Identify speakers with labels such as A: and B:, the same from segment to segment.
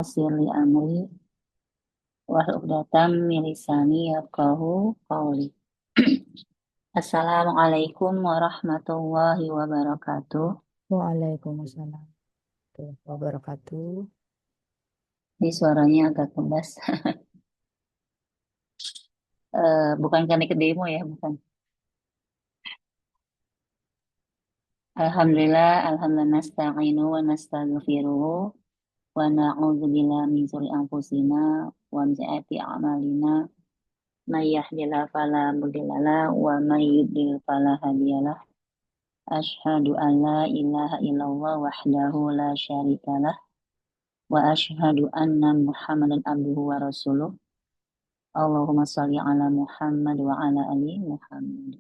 A: Sirli amri wahlul min lisani yafqahu qawli. Assalamualaikum warahmatullahi wabarakatuh.
B: Waalaikumsalam warahmatullahi wabarakatuh.
A: Ini suaranya agak kebas. Bukan karena ke demo ya, bukan. Alhamdulillah nasta'inu wa nastaghfiruhu wa na'udzu billahi min syururi anfusina wa min sayyiati a'malina. May yahdihillahu fala mudhillalah wa may yudlil fala hadiyalah. Asyhadu an la ilaha illallah wahdahu la syarikalah wa asyhadu anna Muhammadan abduhu wa rasuluh. Allahumma shalli ala Muhammad wa ala ali Muhammad.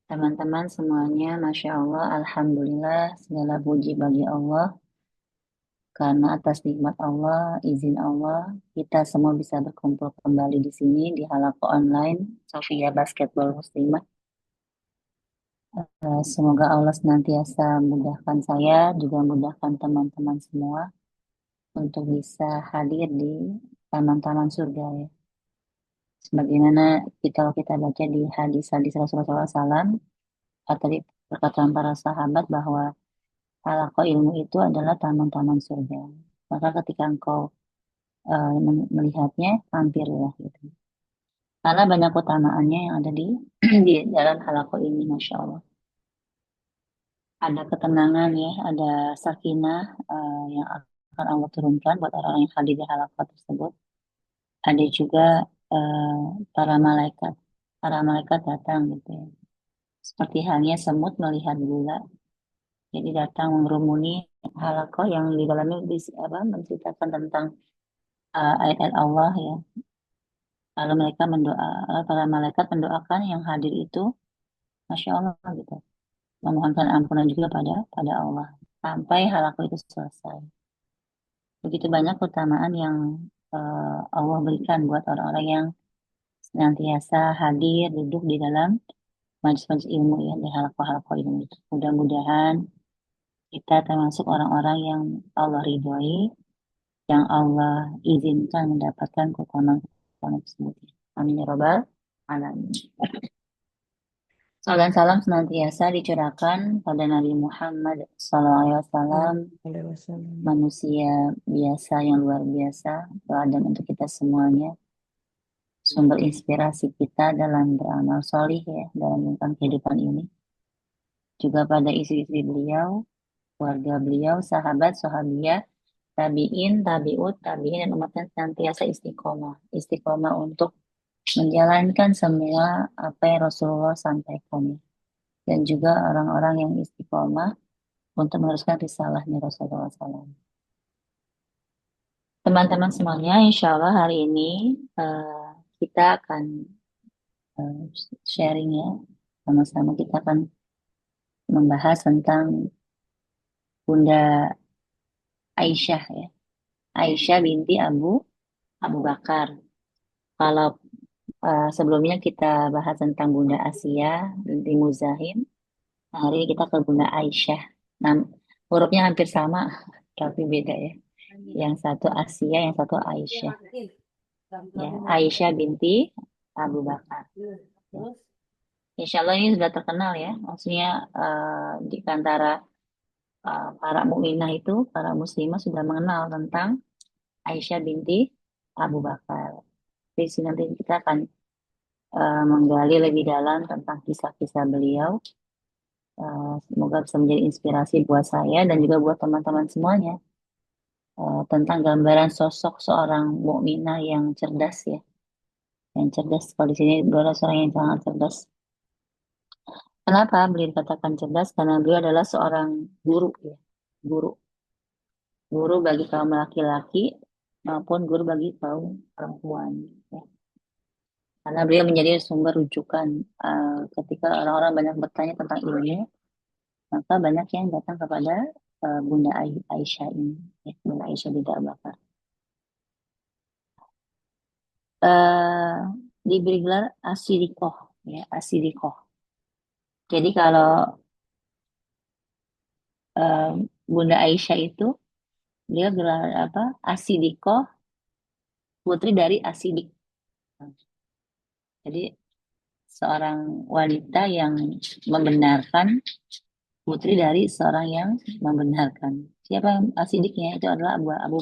A: Teman-teman semuanya, Masya Allah, Alhamdulillah, segala puji bagi Allah. Karena atas nikmat Allah, izin Allah, kita semua bisa berkumpul kembali di sini di halaqah online Sofia Basketball Muslimah. Semoga Allah senantiasa mudahkan saya, juga mudahkan teman-teman semua untuk bisa hadir di taman-taman surga ya. Sebagaimana kita baca di hadis-hadis Rasulullah SAW atau di perkataan para sahabat bahwa halaqah ilmu itu adalah taman-taman surga. Maka ketika engkau melihatnya, hampirlah gitu. Karena banyak utamaannya yang ada di di dalam halaqah ini, Masya Allah. Ada ketenangan ya, ada sakinah yang akan Allah turunkan buat orang-orang yang hadir di halaqah tersebut. Ada juga eh, para malaikat. Para malaikat datang gitu ya. Seperti halnya semut melihat gula. Jadi datang mengerumuni halaqah yang di dalamnya menceritakan tentang ayat-ayat Allah ya. Lalu mereka para malaikat mendoakan yang hadir itu, Masya Allah gitu. Memohonkan ampunan juga pada Allah. Sampai halaqah itu selesai. Begitu banyak keutamaan yang Allah berikan buat orang-orang yang senantiasa hadir, duduk di dalam majelis-majelis ilmu ya, di halaqah-halaqah ilmu itu. Mudah-mudahan kita termasuk orang-orang yang Allah ridhoi, yang Allah izinkan mendapatkan keutamaan tersebut. Amin ya robbal alamin. Salam salam senantiasa dicurahkan pada Nabi Muhammad SAW,
B: Alaihi wasallam.
A: manusia biasa yang luar biasa, teladan untuk kita semuanya, sumber inspirasi kita dalam beramal solih ya, dalam tentang kehidupan ini. Juga pada istri-istri beliau, keluarga beliau, sahabat, sahabiah, tabiin, tabiut, tabiin, dan umatnya senantiasa istiqomah. Istiqomah untuk menjalankan semua apa yang Rasulullah sampaikan. Dan juga orang-orang yang istiqomah untuk meneruskan risalahnya Rasulullah SAW. Teman-teman semuanya, insya Allah hari ini kita akan eh, sharing ya. Sama-sama kita akan membahas tentang Bunda Aisyah ya. Aisyah binti Abu Bakar. Kalau sebelumnya kita bahas tentang Bunda Asia binti Muzahim, nah, hari ini kita ke Bunda Aisyah. Nah, hurufnya hampir sama, tapi beda ya. Yang satu Asia, yang satu Aisyah. Ya, Aisyah binti Abu Bakar. Ya. Insya Allah ini sudah terkenal ya. Maksudnya di antara para mukminah itu, para muslimah sudah mengenal tentang Aisyah binti Abu Bakar. Di sini nanti kita akan menggali lebih dalam tentang kisah-kisah beliau. Semoga bisa menjadi inspirasi buat saya dan juga buat teman-teman semuanya tentang gambaran sosok seorang mukminah yang cerdas ya, yang cerdas. Kalau di sini beliau adalah seorang yang sangat cerdas. Kenapa beliau dikatakan cerdas? Karena beliau adalah seorang guru ya, guru, guru bagi kaum laki-laki maupun guru bagi kaum perempuan. Ya. Karena beliau menjadi sumber rujukan ketika orang-orang banyak bertanya tentang ilmu, maka banyak yang datang kepada Bunda Aisyah ini, ya, Bunda Aisyah binti Abu Bakar. Eh, Diberi gelar Asidikoh, ya Asidikoh. Jadi kalau eh, Bunda Aisyah itu Dia gelar apa? Asidikoh, putri dari Asidik. Jadi seorang wanita yang membenarkan, putri dari seorang yang membenarkan. Siapa yang Asidiknya? Itu adalah Abu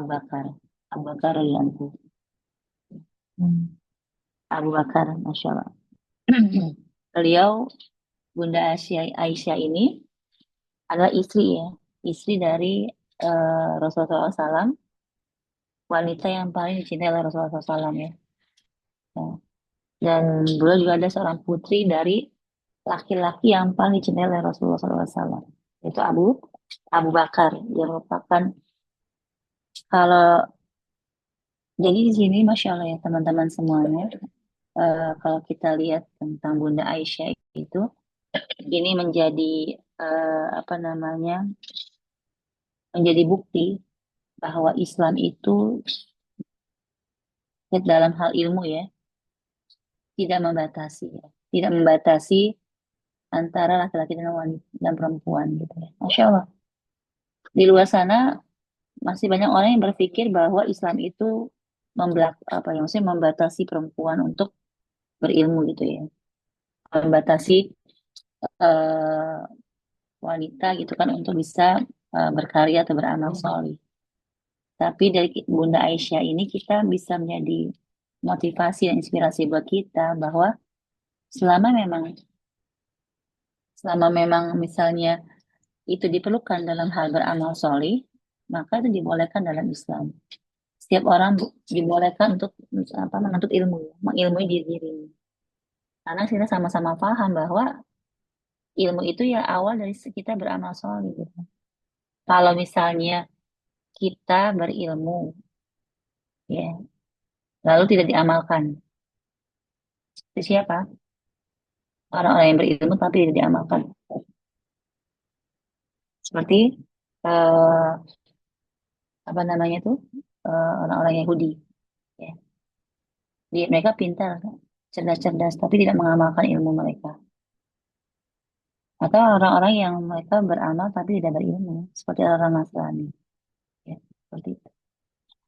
A: Bakar. Abu Bakar radhiyallahu anhu.
B: Hmm.
A: Abu Bakar, masya Allah. Beliau Bunda Aisyah ini adalah istri ya, istri dari Rasulullah SAW, wanita yang paling dicintai oleh Rasulullah SAW ya. Ya. Dan beliau juga ada seorang putri dari laki-laki yang paling dicintai oleh Rasulullah SAW, yaitu Abu Bakar. Dia merupakan, kalau jadi di sini masya Allah ya teman-teman semuanya, kalau kita lihat tentang Bunda Aisyah itu, ini menjadi apa namanya, menjadi bukti bahwa Islam itu dalam hal ilmu ya tidak membatasi ya. Tidak membatasi antara laki-laki dan wanita dan perempuan gitu ya. Masya Allah. Di luar sana masih banyak orang yang berpikir bahwa Islam itu apa ya, maksudnya membatasi perempuan untuk berilmu gitu ya. Membatasi eh, wanita gitu kan untuk bisa berkarya atau beramal soleh. Tapi dari Bunda Aisyah ini kita bisa menjadi motivasi dan inspirasi buat kita bahwa selama memang selama memang misalnya itu diperlukan dalam hal beramal soleh, maka itu dibolehkan dalam Islam. Setiap orang dibolehkan untuk apa, menuntut ilmu, mengilmui diri diri. Karena kita sama-sama paham bahwa ilmu itu ya awal dari kita beramal soleh gitu. Kalau misalnya kita berilmu, ya, lalu tidak diamalkan, itu siapa? Orang-orang yang berilmu tapi tidak diamalkan. Seperti eh, apa namanya tuh, orang-orang Yahudi. Ya. Mereka pintar, cerdas-cerdas, tapi tidak mengamalkan ilmu mereka. Atau orang-orang yang mereka beramal tapi tidak berilmu, seperti orang Nasrani. Ya, seperti itu.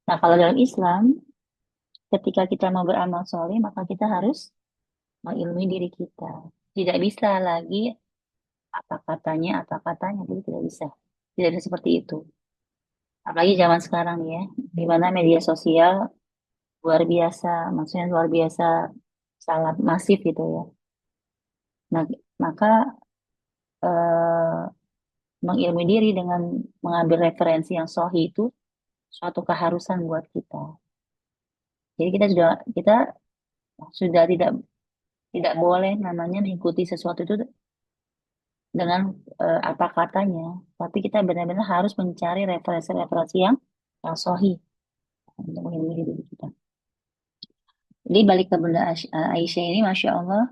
A: Nah, kalau dalam Islam, ketika kita mau beramal soleh, maka kita harus mengilmui diri kita. Tidak bisa lagi apa katanya, jadi tidak bisa. Tidak bisa seperti itu. Apalagi zaman sekarang ya, di mana media sosial luar biasa, maksudnya luar biasa sangat masif gitu ya. Nah, maka mengilmui diri dengan mengambil referensi yang sahih itu suatu keharusan buat kita. Jadi kita sudah tidak boleh namanya mengikuti sesuatu itu dengan apa katanya, tapi kita benar-benar harus mencari referensi-referensi yang sahih untuk mengilmui diri kita. Jadi balik ke Bunda Aisyah ini, masya Allah,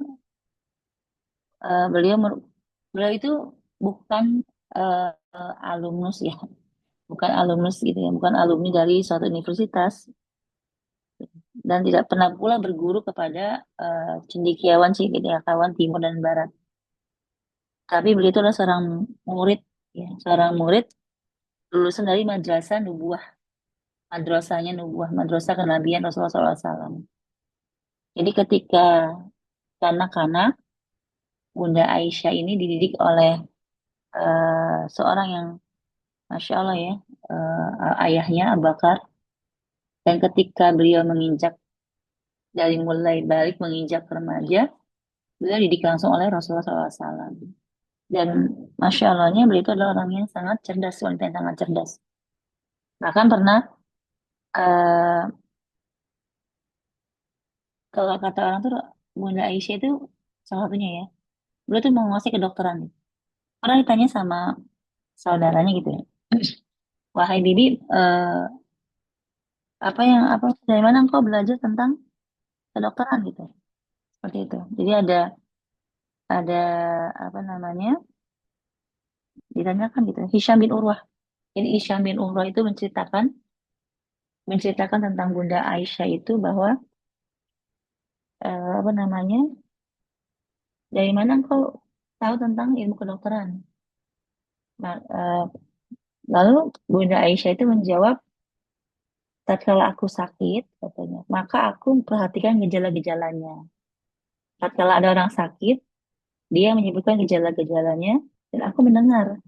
A: eh, beliau mer- beliau itu bukan alumnus ya, bukan alumnus gitu ya, bukan alumni dari suatu universitas, dan tidak pernah pula berguru kepada cendekiawan timur dan barat. Tapi beliau itu adalah seorang murid, ya, seorang murid lulusan dari madrasah nubuah, madrasahnya nubuah, madrasah kenabian Rasulullah SAW. Jadi ketika kanak-kanak, Bunda Aisyah ini dididik oleh seorang yang Masya Allah ya, ayahnya Abu Bakar. Dan ketika beliau menginjak, dari mulai balik menginjak remaja, beliau dididik langsung oleh Rasulullah SAW. Dan Masya Allahnya beliau itu adalah orang yang sangat cerdas, wanita yang sangat cerdas. Bahkan pernah, eh, kalau kata orang tuh, Bunda Aisyah itu salah satunya ya, beliau tuh menguasai kedokteran. Orang ditanya sama saudaranya gitu ya, wahai bibi, apa dari mana engkau belajar tentang kedokteran gitu, seperti itu. Jadi ada apa namanya, ditanyakan gitu, Hisham bin Urwah. Jadi Hisham bin Urwah itu menceritakan tentang Bunda Aisyah itu bahwa apa namanya, dari mana engkau tahu tentang ilmu kedokteran? Nah, Lalu Bunda Aisyah itu menjawab, tatkala aku sakit, katanya, maka aku perhatikan gejala-gejalanya. Tatkala ada orang sakit, dia menyebutkan gejala-gejalanya, dan aku mendengar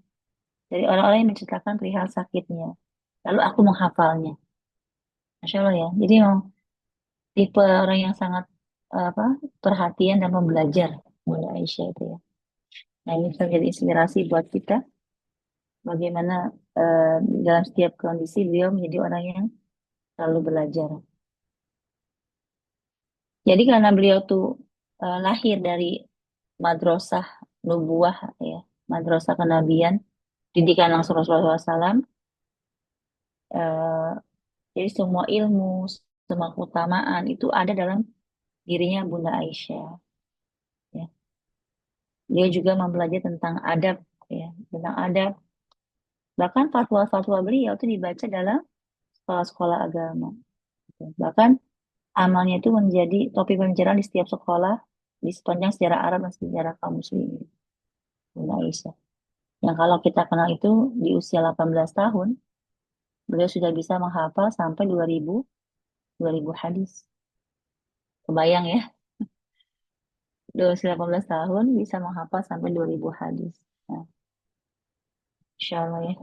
A: dari orang-orang yang menceritakan perihal sakitnya. Lalu aku menghafalnya. Masya Allah ya. Jadi memang tipe orang yang sangat apa perhatian dan pembelajar Bunda Aisyah itu ya. Nah ini bisa jadi inspirasi buat kita bagaimana dalam setiap kondisi beliau menjadi orang yang selalu belajar. Jadi karena beliau tuh lahir dari madrasah nubuah ya, madrasah kenabian, didikan langsung Rasulullah SAW, eh, jadi semua ilmu, semua keutamaan itu ada dalam dirinya Bunda Aisyah. Ya. Dia juga mempelajari tentang adab, ya, tentang adab. Bahkan fatwa-fatwa beliau itu dibaca dalam sekolah-sekolah agama. Bahkan amalnya itu menjadi topik pembicaraan di setiap sekolah di sepanjang sejarah Arab dan sejarah kaum muslimin. Bunda Aisyah. Yang kalau kita kenal itu di usia 18 tahun, beliau sudah bisa menghafal sampai 2000 hadis. Kebayang ya, di usia 18 tahun bisa menghafal sampai 2000 hadis. Nah, Insya Allah ya.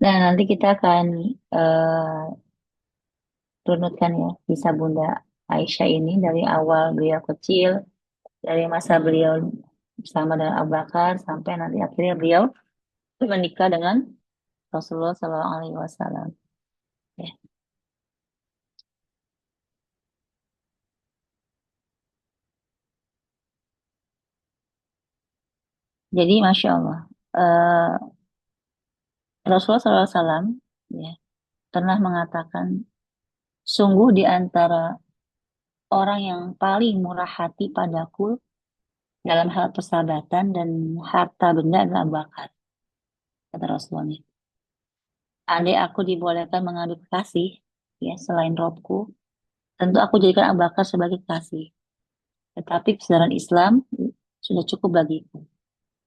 A: Nah, nanti kita akan runutkan ya kisah Bunda Aisyah ini dari awal beliau kecil, dari masa beliau bersama dengan Abu Bakar sampai nanti akhirnya beliau menikah dengan Rasulullah Shallallahu Alaihi Wasallam. Ya. Jadi Masya Allah, Rasulullah Shallallahu Alaihi Wasallam ya, pernah mengatakan, sungguh di antara orang yang paling murah hati padaku dalam hal persahabatan dan harta benda adalah Abu Bakar, kata Rasulullah. Andai aku dibolehkan mengambil kekasih, ya selain Robku, tentu aku jadikan Abu Bakar sebagai kekasih. Tetapi kebenaran Islam sudah cukup bagiku.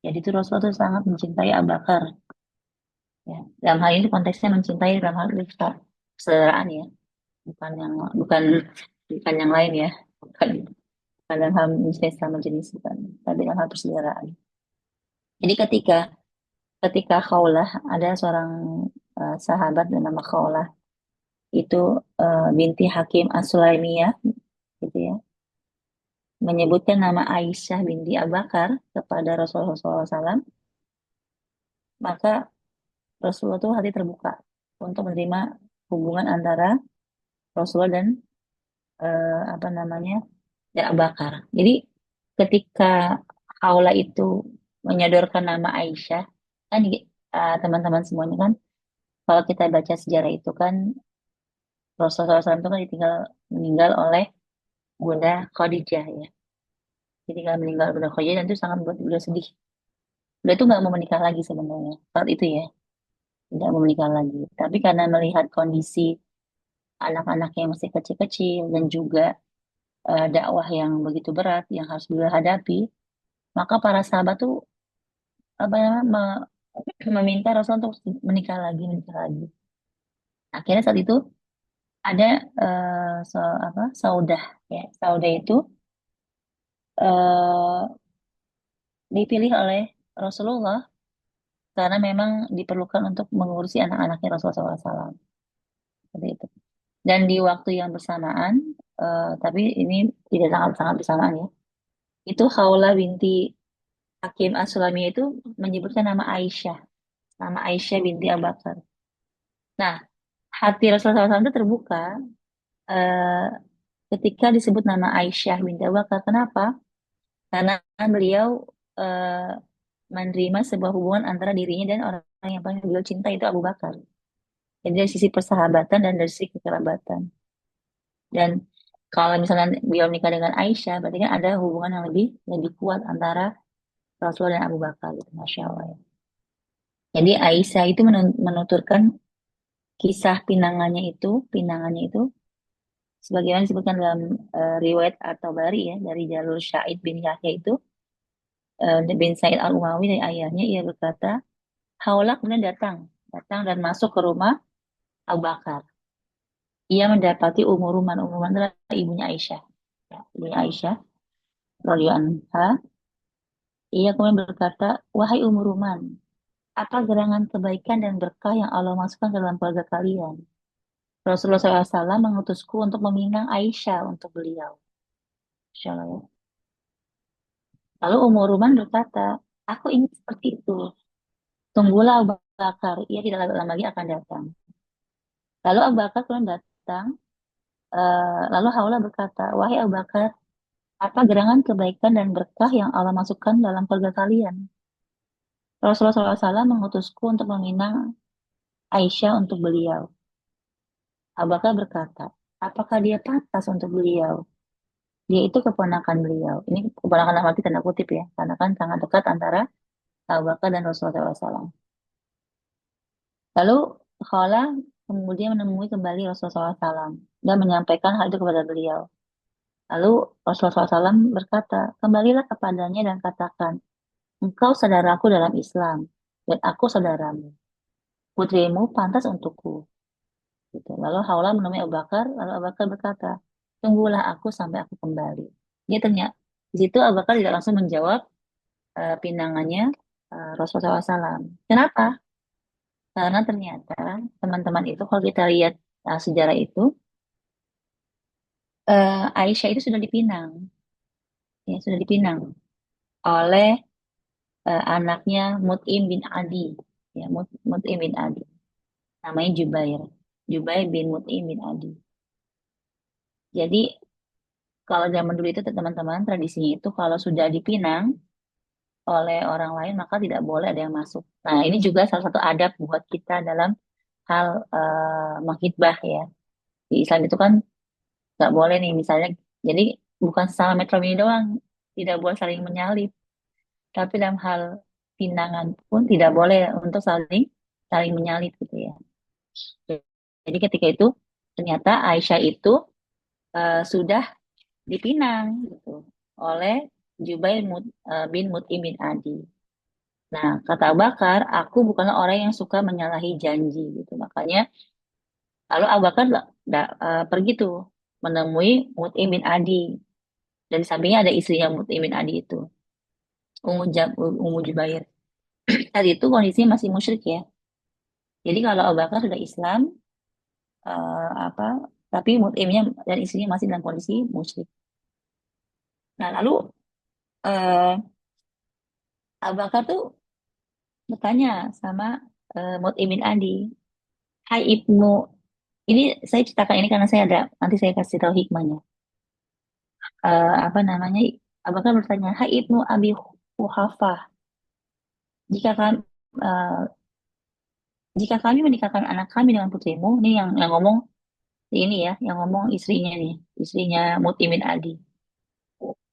A: Jadi itu Rasulullah itu sangat mencintai Abu Bakar. Ya. Dalam hal ini konteksnya mencintai dalam hal persaudaraan ya, bukan yang bukan bukan yang lain ya, bukan, bukan dalam hal mencintai sama jenis bukan, tapi dalam hal persaudaraan. Jadi ketika Khawlah ada seorang sahabat bernama Khawlah itu binti Hakim As-Sulaimiyah gitu ya, menyebutkan nama Aisyah binti Abu Bakar kepada Rasulullah SAW, maka Rasulullah itu hati terbuka untuk menerima hubungan antara Rasulullah dan apa namanya dan Abu Bakar. Jadi ketika Haula itu menyodorkan nama Aisyah, kan teman-teman semuanya kan, kalau kita baca sejarah itu kan Rasulullah SAW itu kan meninggal oleh Bunda Khadijah ya. Jadi kalau meninggal Bunda Khadijah dan itu sangat buat beliau sedih. Beliau itu nggak mau menikah lagi sebenarnya saat itu ya, tidak mau menikah lagi. Tapi karena melihat kondisi anak-anaknya yang masih kecil-kecil dan juga dakwah yang begitu berat yang harus beliau hadapi, maka para sahabat tuh apa namanya meminta Rasul untuk menikah lagi, menikah lagi. Akhirnya saat itu ada Saudah ya, Saudah itu eh, dipilih oleh Rasulullah karena memang diperlukan untuk mengurusi anak-anaknya Rasulullah SAW. Seperti itu. Dan di waktu yang bersamaan, tapi ini tidak sangat-sangat bersamaan ya, itu Khawlah binti Hakim As-Sulami itu menyebutkan nama Aisyah binti Abu Bakar. Nah, hati Rasulullah SAW itu terbuka eh, ketika disebut nama Aisyah binti Abu Bakar. Kenapa? Karena beliau eh, menerima sebuah hubungan antara dirinya dan orang yang paling beliau cinta itu Abu Bakar. Jadi dari sisi persahabatan dan dari sisi kekerabatan. Dan kalau misalnya beliau menikah dengan Aisyah, berarti kan ada hubungan yang lebih lebih kuat antara Rasulullah dan Abu Bakar. Gitu. Masya Allah. Ya. Jadi Aisyah itu menuturkan kisah pinangannya itu sebagaimana disebutkan dalam riwayat At-Tabari ya dari jalur Syaid bin Yahya itu bin Sa'id Al-Umawi dari ayahnya ia berkata, Haula kemudian datang dan masuk ke rumah Abu Bakar. Ia mendapati Ummu Ruman. Ummu Ruman adalah ibunya Aisyah. Ya, ibunya Aisyah, radhiyallahu anha. Ia kemudian berkata, wahai Ummu Ruman, apa gerangan kebaikan dan berkah yang Allah masukkan ke dalam keluarga kalian? Rasulullah SAW mengutusku untuk meminang Aisyah untuk beliau. Masya Allah, ya. Lalu Ummu Ruman berkata, aku ingin seperti itu. Tunggulah Abu Bakar, ia tidak lama lagi akan datang. Lalu Abu Bakar kemudian datang, lalu Haula berkata, wahai Abu Bakar, apa gerangan kebaikan dan berkah yang Allah masukkan dalam keluarga kalian? Rasulullah SAW mengutusku untuk meminang Aisyah untuk beliau. Abu Bakar berkata, apakah dia pantas untuk beliau? Dia itu keponakan beliau. Ini keponakan dalam arti tanda kutip ya, karena kan sangat dekat antara Abu Bakar dan Rasulullah SAW. Lalu Khala kemudian menemui kembali Rasulullah SAW dan menyampaikan hal itu kepada beliau. Lalu Rasulullah SAW berkata, kembalilah kepadanya dan katakan, engkau saudaraku dalam Islam, dan aku saudaramu. Putrimu pantas untukku. Gitu. Lalu Haula menemui Abu Bakar, lalu Abu Bakar berkata, tunggulah aku sampai aku kembali. Dia ternyata, di situ Abu Bakar tidak langsung menjawab pinangannya Rasulullah SAW. Kenapa? Karena ternyata teman-teman itu, kalau kita lihat sejarah itu, Aisyah itu sudah dipinang, ya sudah dipinang oleh anaknya Mut'im bin Adi, ya Mut'im bin Adi, namanya Jubair, Jubair bin Mut'im bin Adi. Jadi kalau zaman dulu itu teman-teman tradisinya itu kalau sudah dipinang oleh orang lain maka tidak boleh ada yang masuk. Nah ini juga salah satu adab buat kita dalam hal menghitbah ya. Di Islam itu kan nggak boleh nih misalnya. Jadi bukan sama metro mini doang tidak boleh saling menyalip. Tapi dalam hal pinangan pun tidak boleh untuk saling saling menyalip gitu ya. Jadi ketika itu ternyata Aisyah itu sudah dipinang gitu oleh bin Mut'im bin Adi. Nah, kata Abu Bakar, aku bukanlah orang yang suka menyalahi janji gitu. Makanya lalu Abu Bakar pergi tuh menemui Mut'im bin Adi dan di sampingnya ada istrinya Mut'im bin Adi itu, Ummu Jubair. Tadi itu kondisinya masih musyrik ya. Jadi kalau Abu Bakar sudah Islam, apa, tapi Mut'imnya dan istrinya masih dalam kondisi musyrik. Nah, lalu eh, Abu Bakar tuh bertanya sama Mut'im bin Adi, Hai Ibnu, ini saya ceritakan ini karena saya ada, nanti saya kasih tahu hikmahnya. Apa namanya? Abu Bakar bertanya, Hai Ibnu Abi Quhafah, jika kami, eh, jika kami menikahkan anak kami dengan putrimu, ini yang ngomong ini ya, yang ngomong istrinya nih, istrinya Mut'im bin Adi.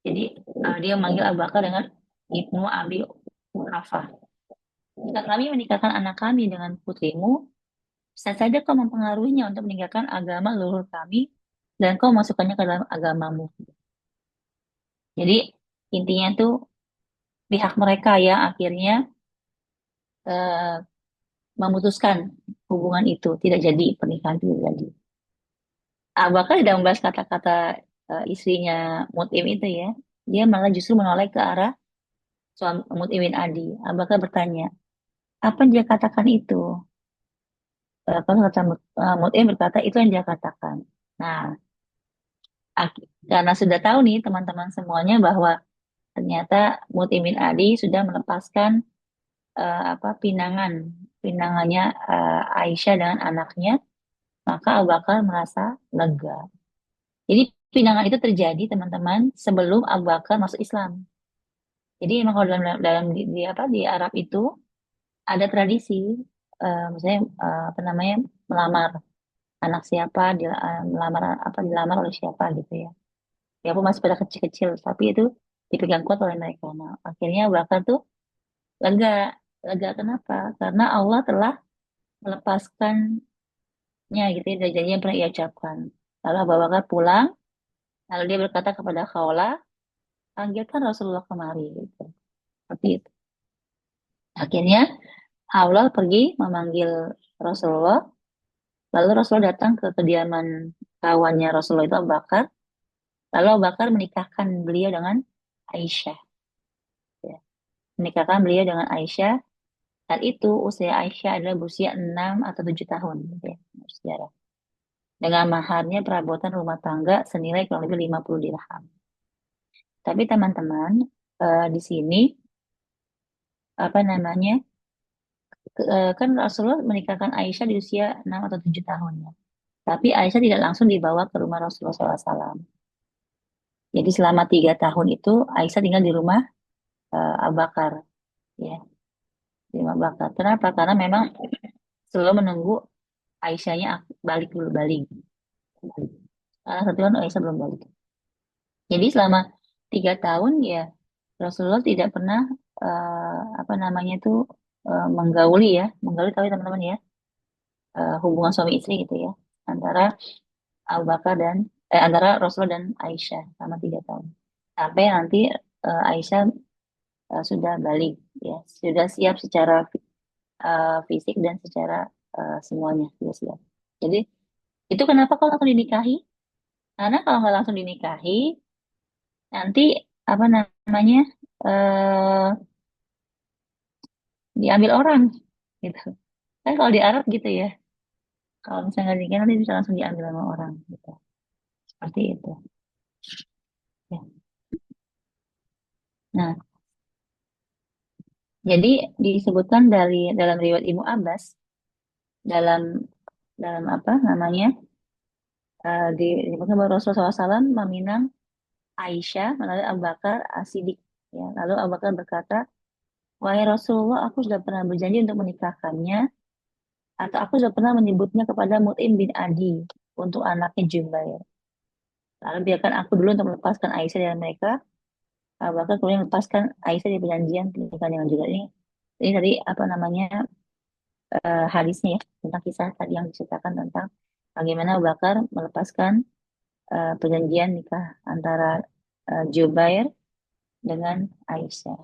A: Jadi dia manggil Abu Bakar dengan Ibnu Abi Quhafah. Jika kami menikahkan anak kami dengan putrimu, bisa saja kau mempengaruhinya untuk meninggalkan agama leluhur kami dan kau masukkannya ke dalam agamamu. Jadi intinya tuh pihak mereka yang akhirnya eh, memutuskan hubungan itu tidak jadi pernikahan itu tidak jadi. Abu Bakar tidak membahas kata-kata istrinya Mut'im itu ya. Dia malah justru menoleh ke arah suami Mut'im bin Adi. Abu Bakar bertanya, apa yang dia katakan itu? Kalau kata Mut'im berkata itu yang dia katakan. Nah, karena sudah tahu nih teman-teman semuanya bahwa ternyata Mut'im bin Adi sudah melepaskan apa pinangannya Aisyah dengan anaknya, maka Abu Bakar merasa lega. Jadi pinangan itu terjadi teman-teman sebelum Abu Bakar masuk Islam. Jadi emang kalau dalam apa di Arab itu ada tradisi misalnya apa namanya melamar anak siapa, melamar apa dilamar oleh siapa gitu ya. Ya aku masih pada kecil-kecil, tapi itu dipegang kuat oleh mereka. Nah, akhirnya Abu Bakar tuh lega, lega kenapa? Karena Allah telah melepaskannya gitu ya dari janji yang pernah ia ucapkan. Lalu Abu Bakar pulang, lalu dia berkata kepada Khawla, panggilkan Rasulullah kemari gitu. Seperti itu. Akhirnya Allah pergi memanggil Rasulullah, lalu Rasulullah datang ke kediaman kawannya Rasulullah itu Abu Bakar, lalu Abu Bakar menikahkan beliau dengan Aisyah, ya. Menikahkan beliau dengan Aisyah, saat itu usia Aisyah adalah berusia 6 atau 7 tahun, gitu ya, menurut sejarah. Dengan maharnya perabotan rumah tangga senilai kurang lebih 50 dirham. Tapi teman-teman, di sini apa namanya? Kan Rasulullah menikahkan Aisyah di usia 6 atau 7 tahun ya. Tapi Aisyah tidak langsung dibawa ke rumah Rasulullah SAW. Jadi selama 3 tahun itu Aisyah tinggal di rumah Abu Bakar, ya, di rumah Abu Bakar. Kenapa? Karena memang selalu menunggu Aisyahnya balik dulu balik. Karena satu kan Aisyah belum balik. Jadi selama 3 tahun ya Rasulullah tidak pernah apa namanya itu menggauli ya, menggauli tahu ya teman-teman ya, hubungan suami istri gitu ya antara Abu Bakar dan antara Rasulullah dan Aisyah selama 3 tahun. Sampai nanti Aisyah sudah balik ya, sudah siap secara fisik dan secara semuanya sudah siap. Jadi itu kenapa kalau langsung dinikahi? Karena kalau nggak langsung dinikahi, nanti apa namanya eh diambil orang gitu. Kan kalau di Arab gitu ya, kalau misalnya nggak dinikahi nanti bisa langsung diambil sama orang gitu. Seperti itu. Ya. Nah, jadi disebutkan dari dalam riwayat Ibnu Abbas dalam dalam apa namanya disebutkan bahwa Rasulullah SAW meminang Aisyah melalui Abu Bakar As-Siddiq. Ya, lalu Abu Bakar berkata, wahai Rasulullah, aku sudah pernah berjanji untuk menikahkannya, atau aku sudah pernah menyebutnya kepada Mut'im bin Adi untuk anaknya Jubair. Lalu biarkan aku dulu untuk melepaskan Aisyah dari mereka. Abu Bakar kemudian melepaskan Aisyah di perjanjian pernikahan dengan juga ini tadi apa namanya hadisnya ya tentang kisah tadi yang diceritakan tentang bagaimana Abu Bakar melepaskan perjanjian nikah antara Jubair dengan Aisyah.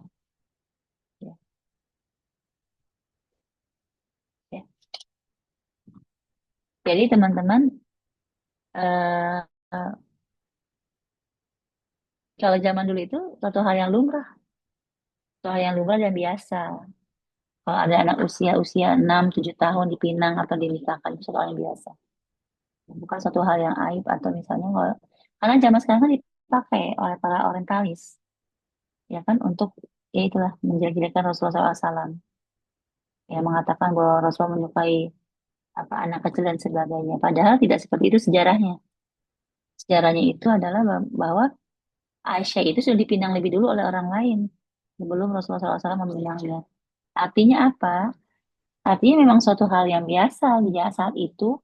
A: Ya, ya. Jadi teman-teman, eh, eh, kalau zaman dulu itu suatu hal yang lumrah, suatu hal yang lumrah dan biasa. Kalau ada anak usia 6, 7 tahun dipinang atau dinikahkan itu suatu hal yang biasa. Bukan suatu hal yang aib atau misalnya kalau, karena zaman sekarang kan dipakai oleh para orientalis, ya kan untuk ya itulah menjelek-jelekan Rasulullah SAW, yang mengatakan bahwa Rasulullah menyukai apa anak kecil dan sebagainya. Padahal tidak seperti itu sejarahnya. Sejarahnya itu adalah bahwa Aisyah itu sudah dipinang lebih dulu oleh orang lain sebelum Rasulullah SAW meminangnya. Artinya apa? Artinya memang suatu hal yang biasa di saat itu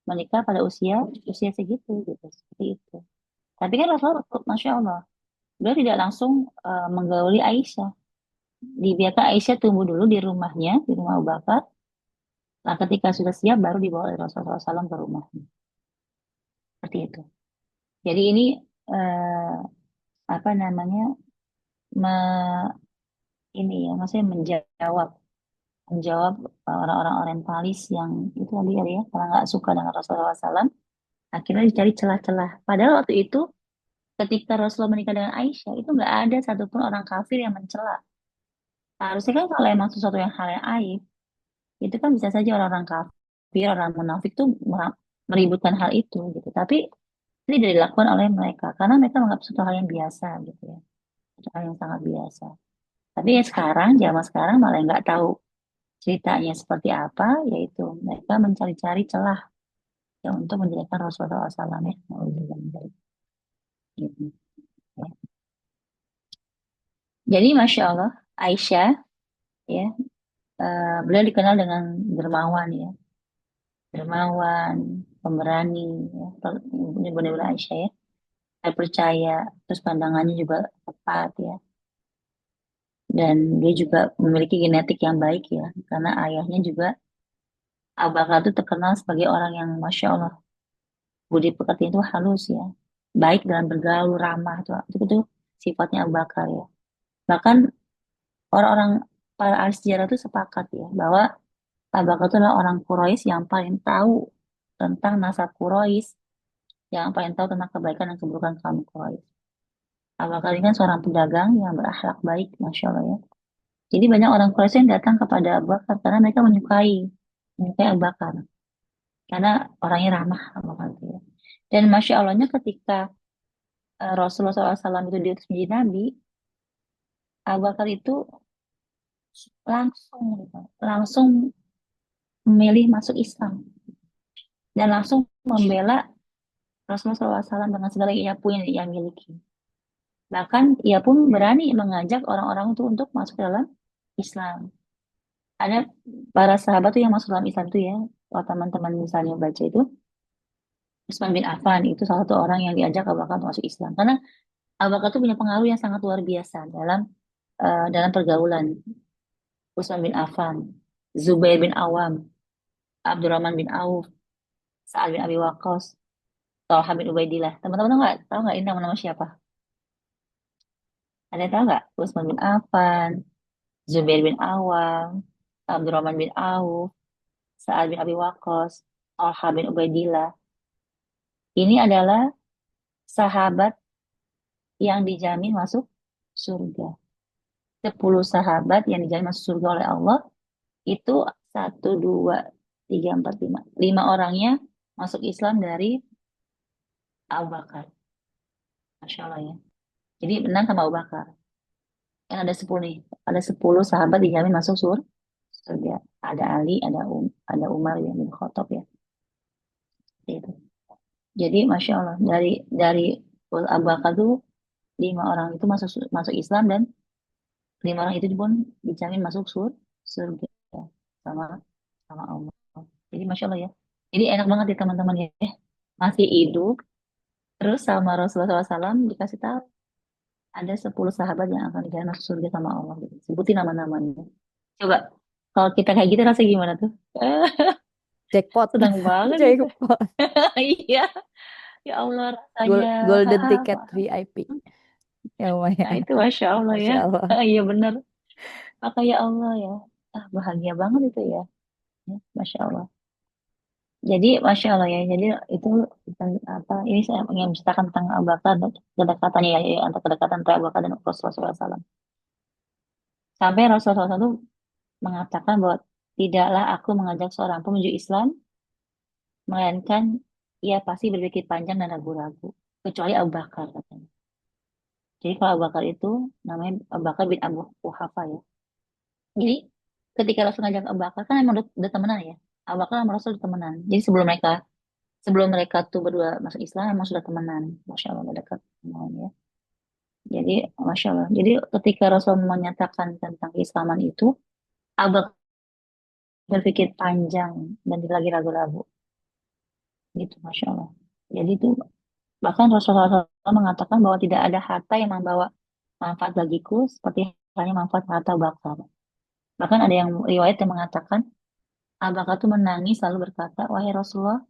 A: menikah pada usia usia segitu gitu seperti itu. Tapi kan Rasulullah, masya Allah, beliau tidak langsung menggauli Aisyah. Dibiarkan Aisyah tumbuh dulu di rumahnya, di rumah Abu Bakar. Nah, ketika sudah siap baru dibawa oleh Rasulullah SAW ke rumahnya. Seperti itu. Jadi ini eh, apa namanya me- ini ya, maksudnya menjawab menjawab orang-orang orientalis yang itu tadi ya, karena nggak suka dengan Rasulullah SAW, akhirnya dicari celah-celah. Padahal waktu itu ketika Rasulullah menikah dengan Aisyah itu nggak ada satupun orang kafir yang mencela. Harusnya kan kalau emang sesuatu yang hal yang aib, itu kan bisa saja orang-orang kafir, orang munafik tuh meributkan hal itu gitu. Tapi ini tidak dilakukan oleh mereka karena mereka menganggap sesuatu hal yang biasa gitu ya, suatu hal yang sangat biasa. Tapi ya sekarang, zaman sekarang malah nggak tahu ceritanya seperti apa, yaitu mereka mencari-cari celah ya untuk menjelekan Rasulullah SAW ya. Nauzubillah min dzalik. Gitu. Ya. Jadi Masya Allah, Aisyah ya, beliau dikenal dengan dermawan ya, dermawan, pemberani ya, ini benar-benar Aisyah ya, saya percaya, terus pandangannya juga tepat ya, dan dia juga memiliki genetik yang baik ya, karena ayahnya juga Abu Bakar itu terkenal sebagai orang yang Masya Allah, budi pekerti itu halus ya, baik dalam bergaul, ramah, itu sifatnya Abu Bakar ya. Bahkan orang-orang para ahli sejarah itu sepakat ya bahwa Abu Bakar itu adalah orang Quraisy yang paling tahu tentang nasab Quraisy, yang paling tahu tentang kebaikan dan keburukan kaum Quraisy. Abu Bakar ini kan seorang pedagang yang berakhlak baik, masya Allah ya. Jadi banyak orang Quraisy yang datang kepada Abu Bakar karena mereka menyukai Abu Bakar karena orangnya ramah Abu Bakar itu ya. Dan masya Allahnya ketika Rasulullah SAW itu diutus menjadi nabi, Abu Bakar itu langsung gitu, langsung memilih masuk Islam dan langsung membela Rasulullah SAW dengan segala yang ia punya yang miliki. Bahkan ia pun berani mengajak orang-orang untuk masuk dalam Islam. Ada para sahabat tuh yang masuk dalam Islam tuh ya, kalau teman-teman misalnya baca itu, Utsman bin Affan itu salah satu orang yang diajak Abu Bakar untuk masuk Islam. Karena Abu Bakar tuh punya pengaruh yang sangat luar biasa dalam pergaulan. Utsman bin Affan, Zubair bin Awam, Abdurrahman bin Auf, Sa'ad bin Abi Waqqas, Talha bin Ubaidillah. Teman-teman tahu nggak ini nama-nama siapa? Ada yang tahu nggak? Utsman bin Affan, Zubair bin Awam, Abdurrahman bin Auf, Sa'ad bin Abi Waqqas, Talha bin Ubaidillah. Ini adalah sahabat yang dijamin masuk surga. 10 sahabat yang dijamin masuk surga oleh Allah itu satu, dua, tiga, empat, lima. 5 orangnya masuk Islam dari Abu Bakar. Masya Allah ya. Jadi menang sama Abu Bakar. Kan ada 10 nih. Ada 10 sahabat dijamin masuk surga. Ada Ali, ada Umar ya, bin Khattab ya. Itu. Jadi Masya Allah dari Abu Bakar tuh 5 orang itu masuk masuk Islam dan 5 orang itu pun dijamin masuk surga sama sama Allah. Jadi Masya Allah ya. Jadi enak banget ya teman-teman ya. Masih hidup. Terus sama Rasulullah SAW dikasih tahu ada 10 sahabat yang akan dijamin masuk surga sama Allah. Gitu. Sebutin nama-namanya. Coba kalau kita kayak gitu rasanya gimana tuh?
B: Jackpot.
A: Senang banget gitu.
B: Jackpot.
A: Iya. Ya Allah rasanya.
B: Golden ticket
A: Apa?
B: VIP. Ya lumayan.
A: Nah itu Masya Allah ya.
B: Masya Allah.
A: Iya bener. Maka ya Allah ya. Bahagia banget itu ya. Ya, Masya Allah. Jadi Masya Allah ya. Jadi itu apa? Ini saya ingin menceritakan tentang Abu Bakar dan kedekatannya ya, antara kedekatan antara Abu Bakar dan Rasulullah SAW. Sampai Rasulullah SAW mengatakan bahwa tidaklah aku mengajak seorang pun menuju Islam, melainkan ia pasti berpikir panjang dan ragu-ragu. Kecuali Abu Bakar katanya. Jadi kalau Abu Bakar itu namanya Abu Bakar bin Abu Quhafa ya. Jadi ketika Rasul ngajak Abu Bakar kan emang udah temenan ya. Abu Bakar sama Rasul udah temenan. Jadi sebelum mereka tuh berdua masuk Islam emang sudah temenan. Masya Allah udah dekat temenan ya. Jadi Masya Allah. Jadi ketika Rasul menyatakan tentang keislaman itu, Abu Bakar berpikir panjang dan tidak lagi ragu-ragu. Gitu Masya Allah. Jadi itu bahkan Rasulullah SAW mengatakan bahwa tidak ada harta yang membawa manfaat bagiku seperti halnya manfaat harta Abu Bakar. Bahkan ada yang riwayat yang mengatakan Abu Bakar itu menangis lalu berkata, wahai Rasulullah,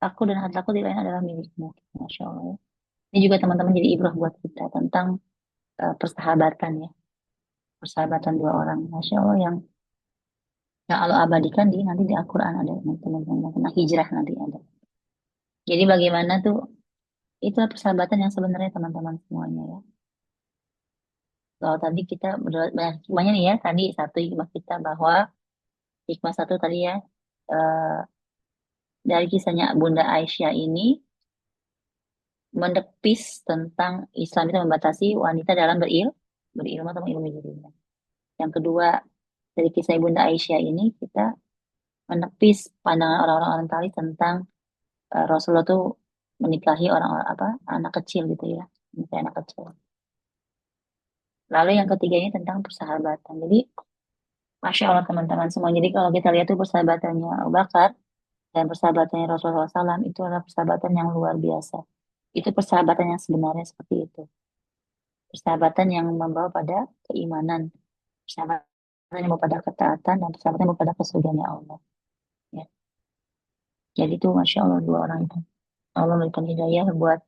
A: aku dan hartaku tidak lain adalah milikmu. Masya Allah. Ya. Ini juga teman-teman jadi ibrah buat kita tentang persahabatan ya. Persahabatan 2 orang. Masya Allah yang Allah abadikan nanti di Al-Quran ada teman-teman tentang hijrah nanti ada. Jadi bagaimana tuh itulah persahabatan yang sebenarnya teman-teman semuanya ya. Kalau tadi kita banyak hikmahnya nih ya. Tadi satu hikmah kita bahwa hikmah satu tadi ya eh, dari kisahnya Bunda Aisyah ini menepis tentang Islam itu membatasi wanita dalam berilmu atau ilmu dirinya. Yang kedua, dari kisah Bunda Aisyah ini kita menepis pandangan orang-orang orientalis tentang Rasulullah tuh menikahi orang-orang apa anak kecil gitu ya, menikahi anak kecil. Lalu yang ketiga ini tentang persahabatan. Jadi, Masya Allah teman-teman semua. Jadi kalau kita lihat tuh persahabatannya Abu Bakar dan persahabatannya Rasulullah SAW itu adalah persahabatan yang luar biasa. Itu persahabatan yang sebenarnya seperti itu. Persahabatan yang membawa pada keimanan, persahabatan yang membawa pada ketaatan, dan persahabatan yang membawa pada kesurgaannya Allah. Ya. Jadi itu Masya Allah 2 orang itu. Allah memberikan hidayah buat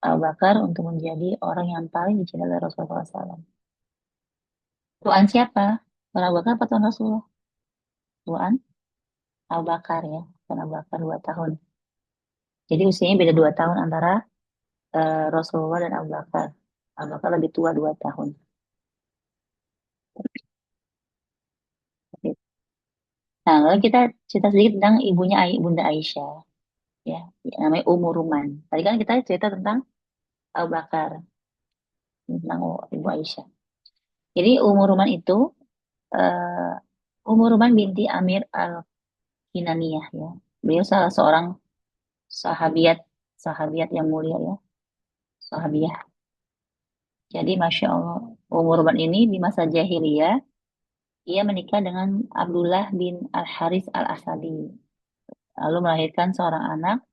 A: Abu Bakar untuk menjadi orang yang paling dicintai oleh Rasulullah SAW. Doaan siapa? Tahun Abu Bakar apa tahun Rasulullah? Tuaan Abu Bakar ya. Tahun Abu Bakar 2 tahun. Jadi usianya beda 2 tahun antara Rasulullah dan Abu Bakar. Abu Bakar lebih tua 2 tahun. Nah, lalu kita cerita sedikit tentang ibunya Bunda Aisyah. Ya, namanya Ummu Ruman. Tadi kan kita cerita tentang Abu Bakar, tentang Ibu Aisyah. Jadi Ummu Ruman itu Ummu Ruman binti Amir Al-Kinaniyah ya. Beliau salah seorang sahabiat sahabiat yang mulia ya, sahabiah. Jadi Masya Allah, Ummu Ruman ini di masa jahiliyah, ia menikah dengan Abdullah bin Al-Haris Al-Asadi. Lalu melahirkan seorang anak,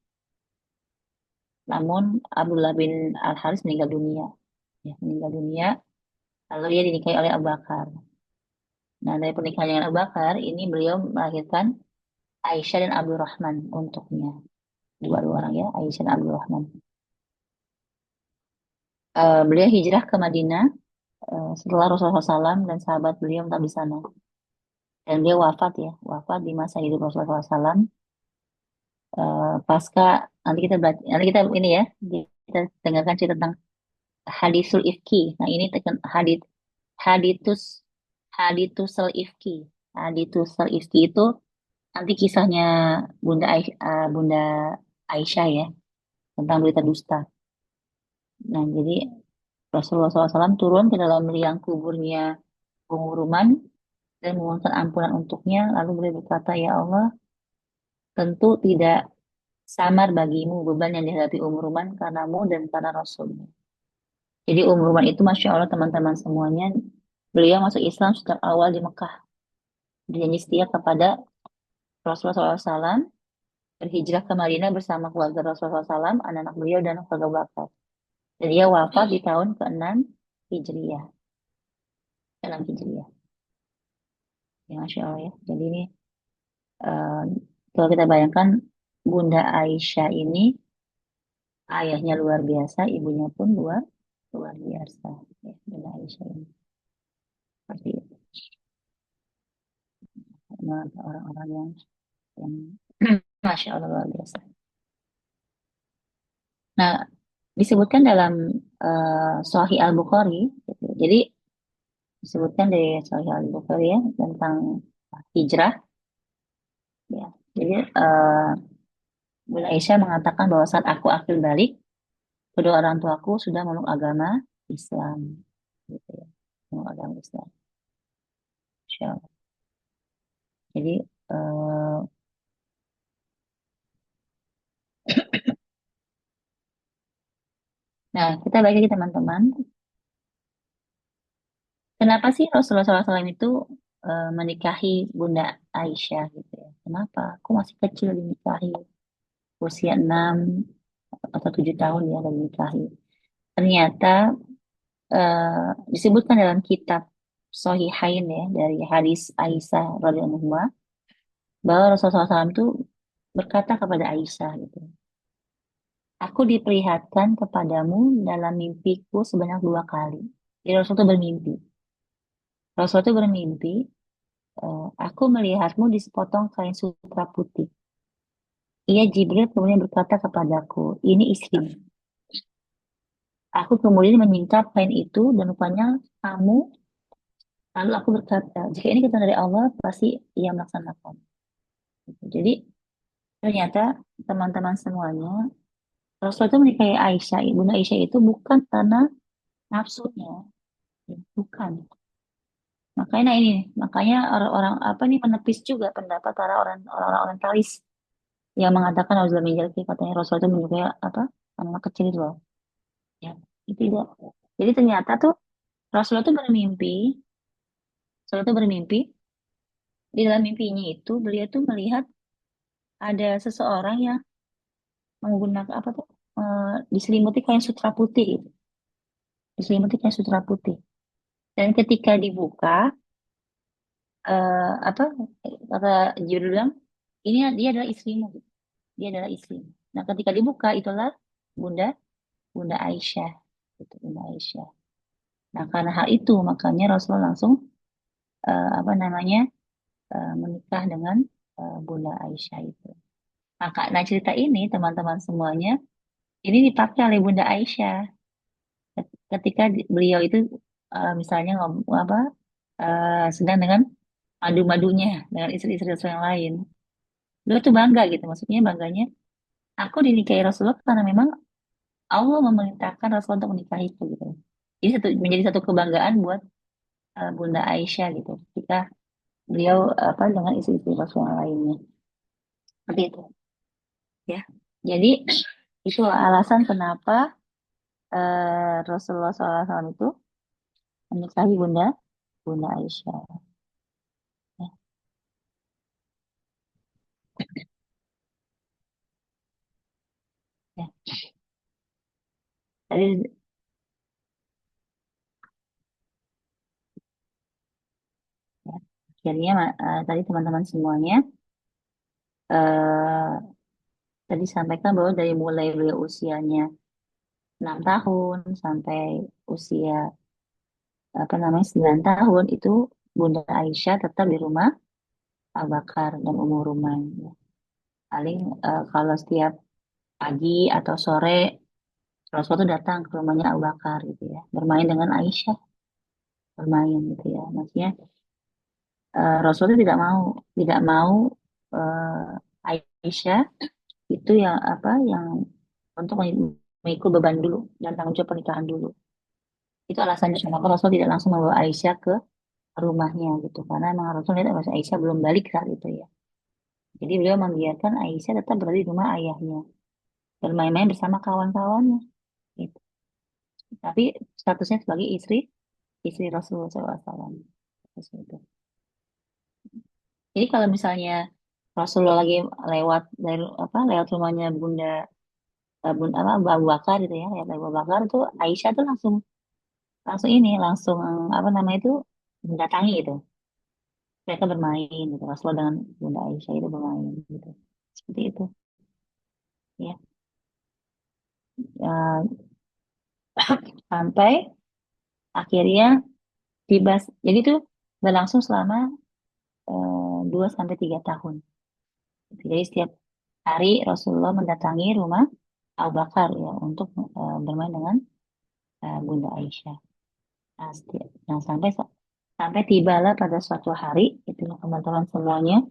A: namun Abdullah bin Al-Haris meninggal dunia. Ya, meninggal dunia, lalu ia dinikahi oleh Abu Bakar. Nah, dari pernikahan dengan Abu Bakar, ini beliau melahirkan Aisyah dan Abdurrahman untuknya. Dua orang ya, Aisyah dan Abdurrahman. Beliau hijrah ke Madinah setelah Rasulullah SAW dan sahabat beliau tetap di sana. Dan beliau wafat ya, wafat di masa hidup Rasulullah SAW. Pasca nanti kita ini ya, kita dengarkan cerita tentang hadisul ifki. Nah ini haditus haditusel ifki. Haditusel ifki itu nanti kisahnya Bunda Aisyah ya tentang berita dusta. Nah jadi Rasulullah SAW turun ke dalam liang kuburnya penguruman dan memohonkan ampunan untuknya. Lalu beliau berkata, Ya Allah, tentu tidak samar bagimu beban yang dihadapi Ruman karenamu dan karena Rasulmu. Jadi Ruman itu Masya Allah teman-teman semuanya, beliau masuk Islam sejak awal di Mekah. Berjanji setia kepada Rasulullah SAW, berhijrah ke Madinah bersama keluarga Rasulullah SAW, anak-anak beliau dan keluarga Bakar. Dan dia wafat di tahun ke-6 Hijriah. Ke-6 Hijriah. Ya, Masya Allah ya. Jadi ini eh, kalau kita bayangkan Bunda Aisyah ini ayahnya luar biasa, ibunya pun luar luar biasa. Ya, Bunda Aisyah ini seperti itu. Memang ada orang-orang yang Masya Allah luar biasa. Nah, disebutkan dalam Sahih Al-Bukhari, gitu. Jadi disebutkan dari Sahih Al-Bukhari ya tentang hijrah. Ya. Jadi Bunda Aisyah mengatakan bahwa saat aku akil balik, kedua orang tuaku sudah memeluk agama Islam. Gitu ya. Memeluk agama Islam. Masya Allah. Jadi, eh, nah kita bagi lagi teman-teman. Kenapa sih Rasulullah SAW itu menikahi Bunda Aisyah gitu ya? Kenapa? Aku masih kecil dinikahi, usia 6 atau 7 tahun ya baru dinikahi. Ternyata disebutkan dalam kitab Sahihain ya dari hadis Aisyah radhiyallahu anha bahwa Rasulullah SAW itu berkata kepada Aisyah gitu, Aku diperlihatkan kepadamu dalam mimpiku sebanyak 2 kali. Jadi Rasul itu bermimpi. Rasul itu bermimpi, aku melihatmu di sepotong kain sutra putih. Ia Jibril kemudian berkata kepadaku, ini istrimu. Aku kemudian meminta kain itu dan rupanya kamu. Lalu aku berkata, jika ini ketentuan dari Allah, pasti ia melaksanakan. Jadi ternyata teman-teman semuanya, Rasul itu menikahi Aisyah, ibunda Aisyah itu bukan karena nafsunya, bukan. Makanya ini, makanya orang-orang apa nih menepis juga pendapat para orang-orang orientalis yang mengatakan Auzubillah min dzalik, katanya Rasul itu menyukai apa anak kecil itu loh. Ya, itu tidak. Jadi ternyata tuh Rasul itu bermimpi, Rasul itu bermimpi di dalam mimpinya itu beliau tuh melihat ada seseorang yang menggunakan apa tuh diselimuti kain sutra putih, gitu. Diselimuti kain sutra putih. Dan ketika dibuka, apa kata Jibril bilang, ini dia adalah istrimu, gitu. Dia adalah istrimu. Nah, ketika dibuka itulah Bunda Bunda Aisyah, itu Bunda Aisyah. Nah, karena hal itu makanya Rasulullah langsung apa namanya menikah dengan Bunda Aisyah itu. Maka, nah cerita ini teman-teman semuanya ini dipakai oleh Bunda Aisyah ketika beliau itu misalnya ngomong apa sedang dengan madu-madunya dengan istri-istri Rasul yang lain. Beliau tuh bangga gitu, maksudnya bangganya aku dinikahi Rasulullah karena memang Allah memerintahkan Rasulullah untuk menikahiku gitu. Jadi menjadi satu kebanggaan buat Bunda Aisyah gitu ketika beliau apa dengan istri-istri Rasul yang lainnya. Seperti itu ya. Jadi itu alasan kenapa Rasulullah SAW itu menikahi Bunda Aisyah. Ya, ya. Tadi, ya, akhirnya tadi teman-teman semuanya eh, tadi sampaikan bahwa dari mulai beliau usianya 6 tahun sampai usia apa namanya 9 tahun itu Bunda Aisyah tetap di rumah Abu Bakar dan Ummu Ruman. Ya. Paling kalau setiap pagi atau sore Rasul tuh datang ke rumahnya Abu Bakar gitu ya, bermain dengan Aisyah, bermain gitu ya. Maksudnya Rasul itu tidak mau Aisyah itu yang apa yang untuk mengikul beban dulu dan tanggung jawab pernikahan dulu. Itu alasannya kenapa Rasul tidak langsung membawa Aisyah ke rumahnya gitu karena memang Rasul lihat Aisyah belum balik saat itu ya. Jadi beliau membiarkan Aisyah tetap berada di rumah ayahnya bermain-main bersama kawan-kawannya gitu. Tapi statusnya sebagai istri Rasulullah SAW. Terus itu. Jadi kalau misalnya Rasulullah lagi lewat dari apa lewat rumahnya Bunda apa Abu Bakar gitu ya, lewat Abu Bakar itu Aisyah tuh langsung langsung ini langsung apa namanya itu mendatangi gitu. Mereka bermain gitu. Rasulullah dengan Bunda Aisyah itu bermain gitu. Seperti itu ya. Ya, sampai akhirnya tiba. Jadi itu berlangsung selama 2 sampai 3 tahun. Jadi setiap hari Rasulullah mendatangi rumah Abu Bakar ya untuk bermain dengan Bunda Aisyah. Nah, nah, sampai sampai tibalah pada suatu hari itu teman-teman semuanya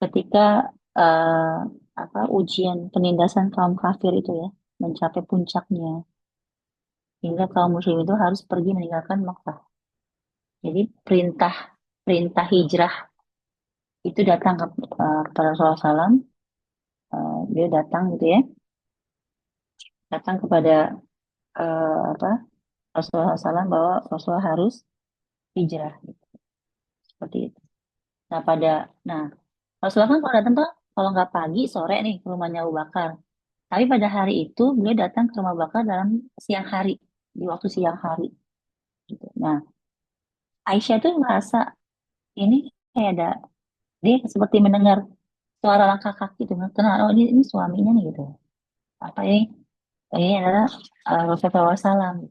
A: ketika eh, apa ujian penindasan kaum kafir itu ya mencapai puncaknya hingga kaum muslim itu harus pergi meninggalkan Makkah. Jadi perintah perintah hijrah itu datang kepada Rasulullah SAW. Dia datang gitu ya, datang kepada apa Rasulullah SAW bahwa Rasulullah harus hijrah gitu. Seperti itu. Nah nah Rasulullah kan kalau datang tuh kalau nggak pagi sore nih ke rumahnya Abu Bakar. Tapi pada hari itu beliau datang ke rumah Abu Bakar dalam siang hari di waktu siang hari. Gitu. Nah Aisyah tuh merasa ini kayak ada dia seperti mendengar suara langkah kaki gitu. Kenal oh ini suaminya nih gitu. Apa ini adalah Rasulullah SAW.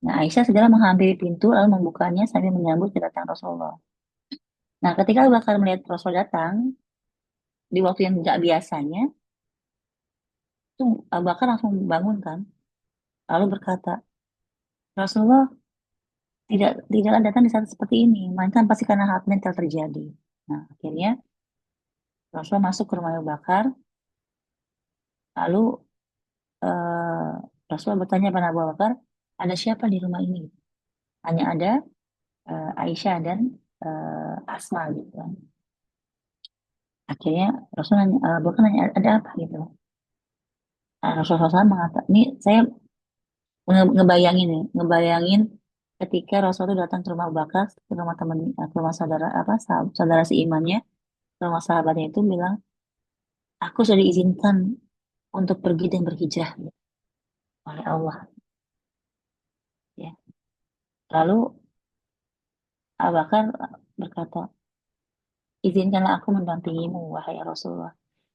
A: Nah Aisyah segera menghampiri pintu lalu membukanya sambil menyambut kedatangan Rasulullah. Nah ketika Abu Bakar melihat Rasul datang di waktu yang tidak biasanya, tuh Abu Bakar langsung bangun kan, lalu berkata, Rasulullah tidaklah datang di saat seperti ini, melainkan pasti karena hal yang telah terjadi. Nah, akhirnya Rasul masuk ke rumah Abu Bakar, lalu eh, Rasul bertanya pada Abu Bakar, ada siapa di rumah ini? Hanya ada Aisyah dan Asma gitu kan. Akhirnya Rasul nanya, Abu Bakar nanya, ada apa gitu. Nah, Rasulullah SAW mengatakan, ini saya ngebayangin nih, ngebayangin ketika Rasul itu datang ke rumah Abu Bakar, ke rumah teman, ke rumah saudara apa, saudara seimannya, ke rumah sahabatnya itu bilang, aku sudah diizinkan untuk pergi dan berhijrah oleh Allah. Ya. Lalu Abu Bakar berkata, izinkanlah aku mendampingimu, wahai Rasulullah.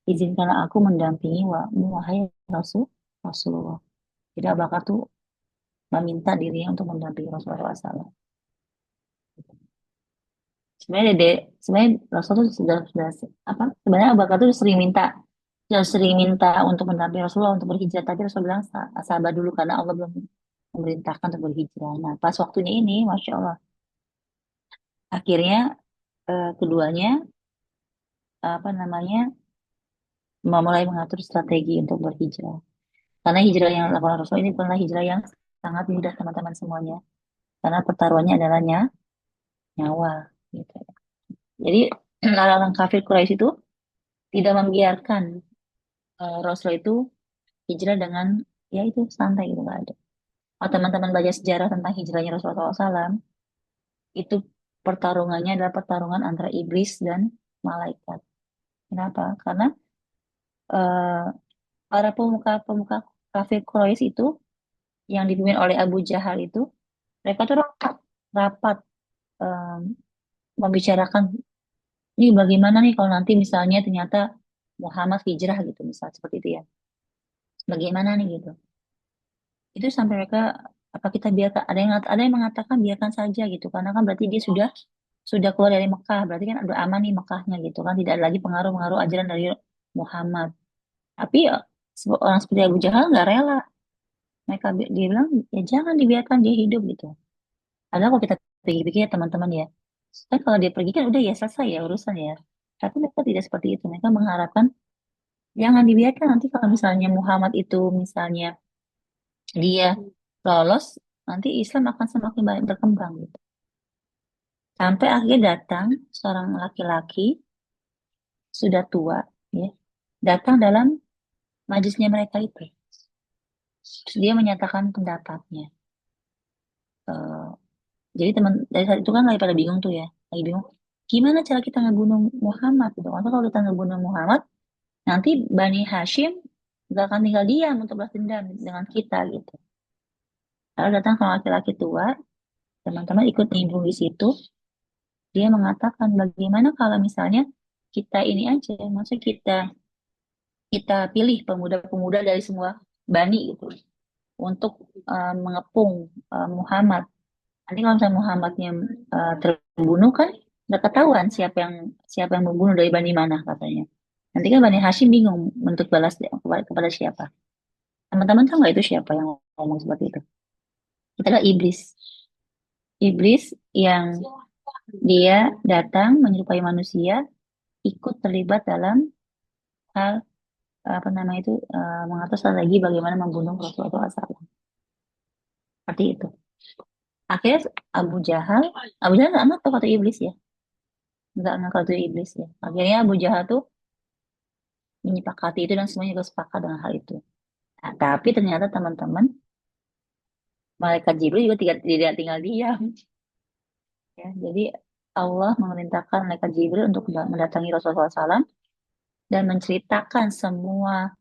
A: Izinkanlah aku mendampingimu, wahai Rasulullah. Jadi Abu Bakar tuh meminta dirinya untuk mendampingi Rasulullah SAW. sebenarnya Rasul tuh sudah apa? Sebenarnya Abu Bakar tuh sudah sering minta untuk mendampingi Rasulullah untuk berhijrah, tapi Rasul bilang sabar dulu karena Allah belum memerintahkan untuk berhijrah. Nah, pas waktunya ini, masya Allah, akhirnya keduanya apa namanya memulai mengatur strategi untuk berhijrah. Karena hijrah yang dilakukan Rasul ini bukanlah hijrah yang sangat mudah teman-teman semuanya. Karena pertaruhannya adalah nyawa, gitu. Jadi orang-orang kafir Quraisy itu tidak membiarkan Rasul itu hijrah dengan ya itu santai gitu nggak ada. Oh, teman-teman baca sejarah tentang hijrahnya Rasulullah SAW itu pertarungannya adalah pertarungan antara iblis dan malaikat. Kenapa? Karena eh, para pemuka-pemuka kafir Quraisy itu yang dipimpin oleh Abu Jahal itu mereka tuh rapat em, membicarakan ini bagaimana nih kalau nanti misalnya ternyata Muhammad hijrah gitu misal seperti itu ya. Bagaimana nih gitu. Itu sampai mereka apa kita biarkan ada yang mengatakan biarkan saja gitu karena kan berarti dia sudah keluar dari Mekah berarti kan udah aman nih Mekahnya gitu kan tidak ada lagi pengaruh-pengaruh ajaran dari Muhammad tapi ya, orang seperti Abu Jahal nggak rela dia bilang ya jangan dibiarkan dia hidup gitu padahal kalau kita pikir-pikir ya teman-teman ya kan kalau dia pergi kan udah ya selesai ya urusan ya tapi mereka tidak seperti itu mereka mengharapkan jangan dibiarkan nanti kalau misalnya Muhammad itu misalnya dia lolos, nanti Islam akan semakin banyak berkembang gitu. Sampai akhirnya datang seorang laki-laki sudah tua, ya, datang dalam majlisnya mereka itu. Terus dia menyatakan pendapatnya. Eh, jadi teman dari saat itu kan lagi pada bingung tuh ya, lagi bingung. Gimana cara kita ngebunuh Muhammad gitu? Karena kalau kita ngebunuh Muhammad, nanti Bani Hashim gak akan tinggal diam untuk balas dendam dengan kita gitu. Lalu datang sama laki-laki tua, teman-teman ikut nimbrung di situ. Dia mengatakan bagaimana kalau misalnya kita ini aja, maksudnya kita pilih pemuda-pemuda dari semua bani gitu untuk mengepung Muhammad. Nanti kalau misalnya Muhammadnya terbunuh kan udah ketahuan siapa yang membunuh dari bani mana katanya. Nanti kan Bani Hashim bingung untuk balas kepada siapa. Teman-teman tahu nggak itu siapa yang ngomong seperti itu? Itu adalah iblis. Iblis yang dia datang menyerupai manusia ikut terlibat dalam hal apa nama itu mengatur strategi bagaimana membunuh Rasulullah SAW. Seperti itu. Akhirnya Abu Jahal nggak ngaku kata iblis ya, nggak ngaku kata iblis ya. Akhirnya Abu Jahal tuh menyepakati itu dan semuanya juga sepakat dengan hal itu. Nah, tapi ternyata teman-teman, malaikat Jibril juga tidak tinggal diam. Ya, jadi Allah memerintahkan malaikat Jibril untuk mendatangi Rasulullah SAW dan menceritakan semua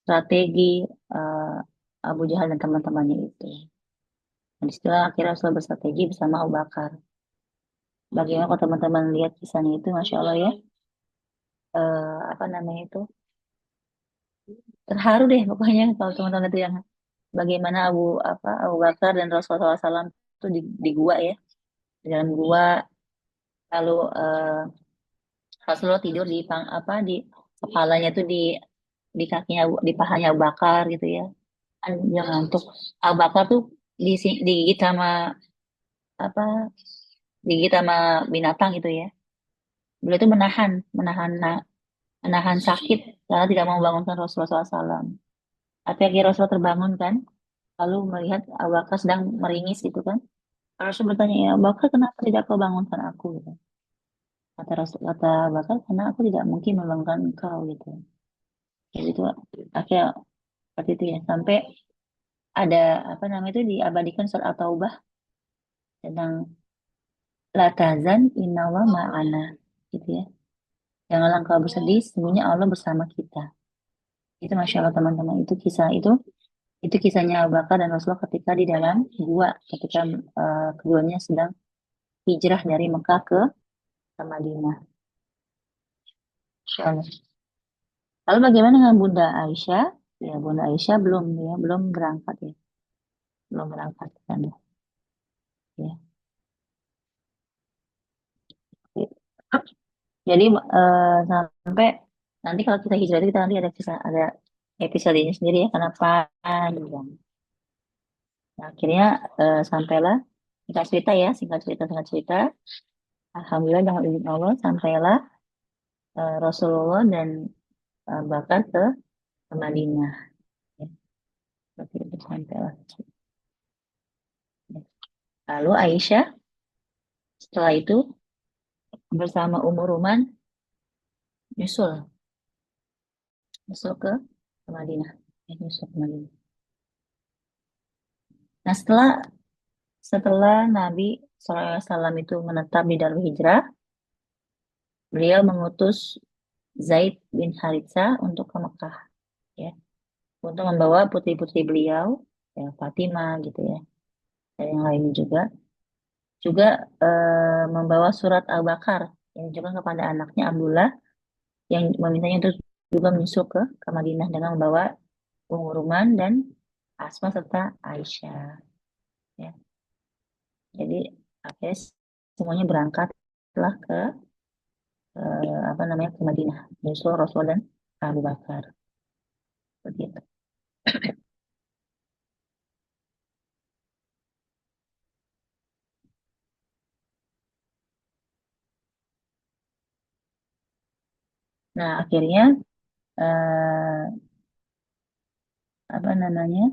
A: strategi eh, Abu Jahal dan teman-temannya itu. Dan disitulah akhirnya Rasul bersrategi bersama Abu Bakar. Bagaimana kalau teman-teman lihat kisahnya itu, Masya Allah ya, apa namanya itu, terharu deh pokoknya kalau teman-teman itu yang bagaimana Abu Bakar dan Rasulullah SAW itu di gua ya, di dalam gua, lalu Rasulullah tidur di kepalanya tuh di kakinya, di pahanya Abu Bakar gitu ya. Dia ngantuk. Abu Bakar tuh digigit sama apa, digigit sama binatang gitu ya. Beliau itu menahan sakit karena tidak mau membangunkan Rasulullah SAW. Tapi akhirnya Rasulullah terbangun kan, lalu melihat Abu Bakar sedang meringis gitu kan. Rasul bertanya, ya Abu Bakar kenapa tidak kau bangunkan aku gitu. Kata Abu Bakar, karena aku tidak mungkin membangunkan engkau gitu. Jadi itu akhirnya seperti itu ya. Sampai ada apa namanya itu diabadikan surat At-Taubah tentang la tahzan innallaha ma'ana gitu ya. Janganlah engkau bersedih, sesungguhnya Allah bersama kita. Itu Masya Allah teman-teman, itu kisahnya Abu Bakar dan Rasulullah ketika di dalam gua, ketika keduanya sedang hijrah dari Mekah ke Madinah. Masya Allah. Lalu bagaimana dengan Bunda Aisyah? Ya, Bunda Aisyah belum berangkat ya, belum berangkat kan ya. Jadi sampai nanti kalau kita hijrah itu kita nanti ada episodenya sendiri ya kenapa gitu. Nah, akhirnya sampailah singkat cerita. Alhamdulillah dengan izin Allah sampailah Rasulullah dan Bakar ke Madinah. Ya, seperti itu sampailah. Lalu Aisyah setelah itu bersama Ummu Ruman nyusul nyusul ke Madinah. Nyusul ke Madinah. Nah setelah Nabi SAW itu menetap di Darul Hijrah, beliau mengutus Zaid bin Haritsa untuk ke Mekah, ya, untuk membawa putri-putri beliau, ya, Fatimah gitu ya, dan yang lain juga, juga membawa surat Al-Baqar yang juga kepada anaknya Abdullah yang memintanya untuk juga menyusul ke Madinah dengan membawa Ummu Ruman dan Asma serta Aisyah. Ya. Jadi akhirnya semuanya berangkatlah apa namanya ke Madinah, menyusul Rasul dan Abu Bakar. Begitu. Nah akhirnya apa namanya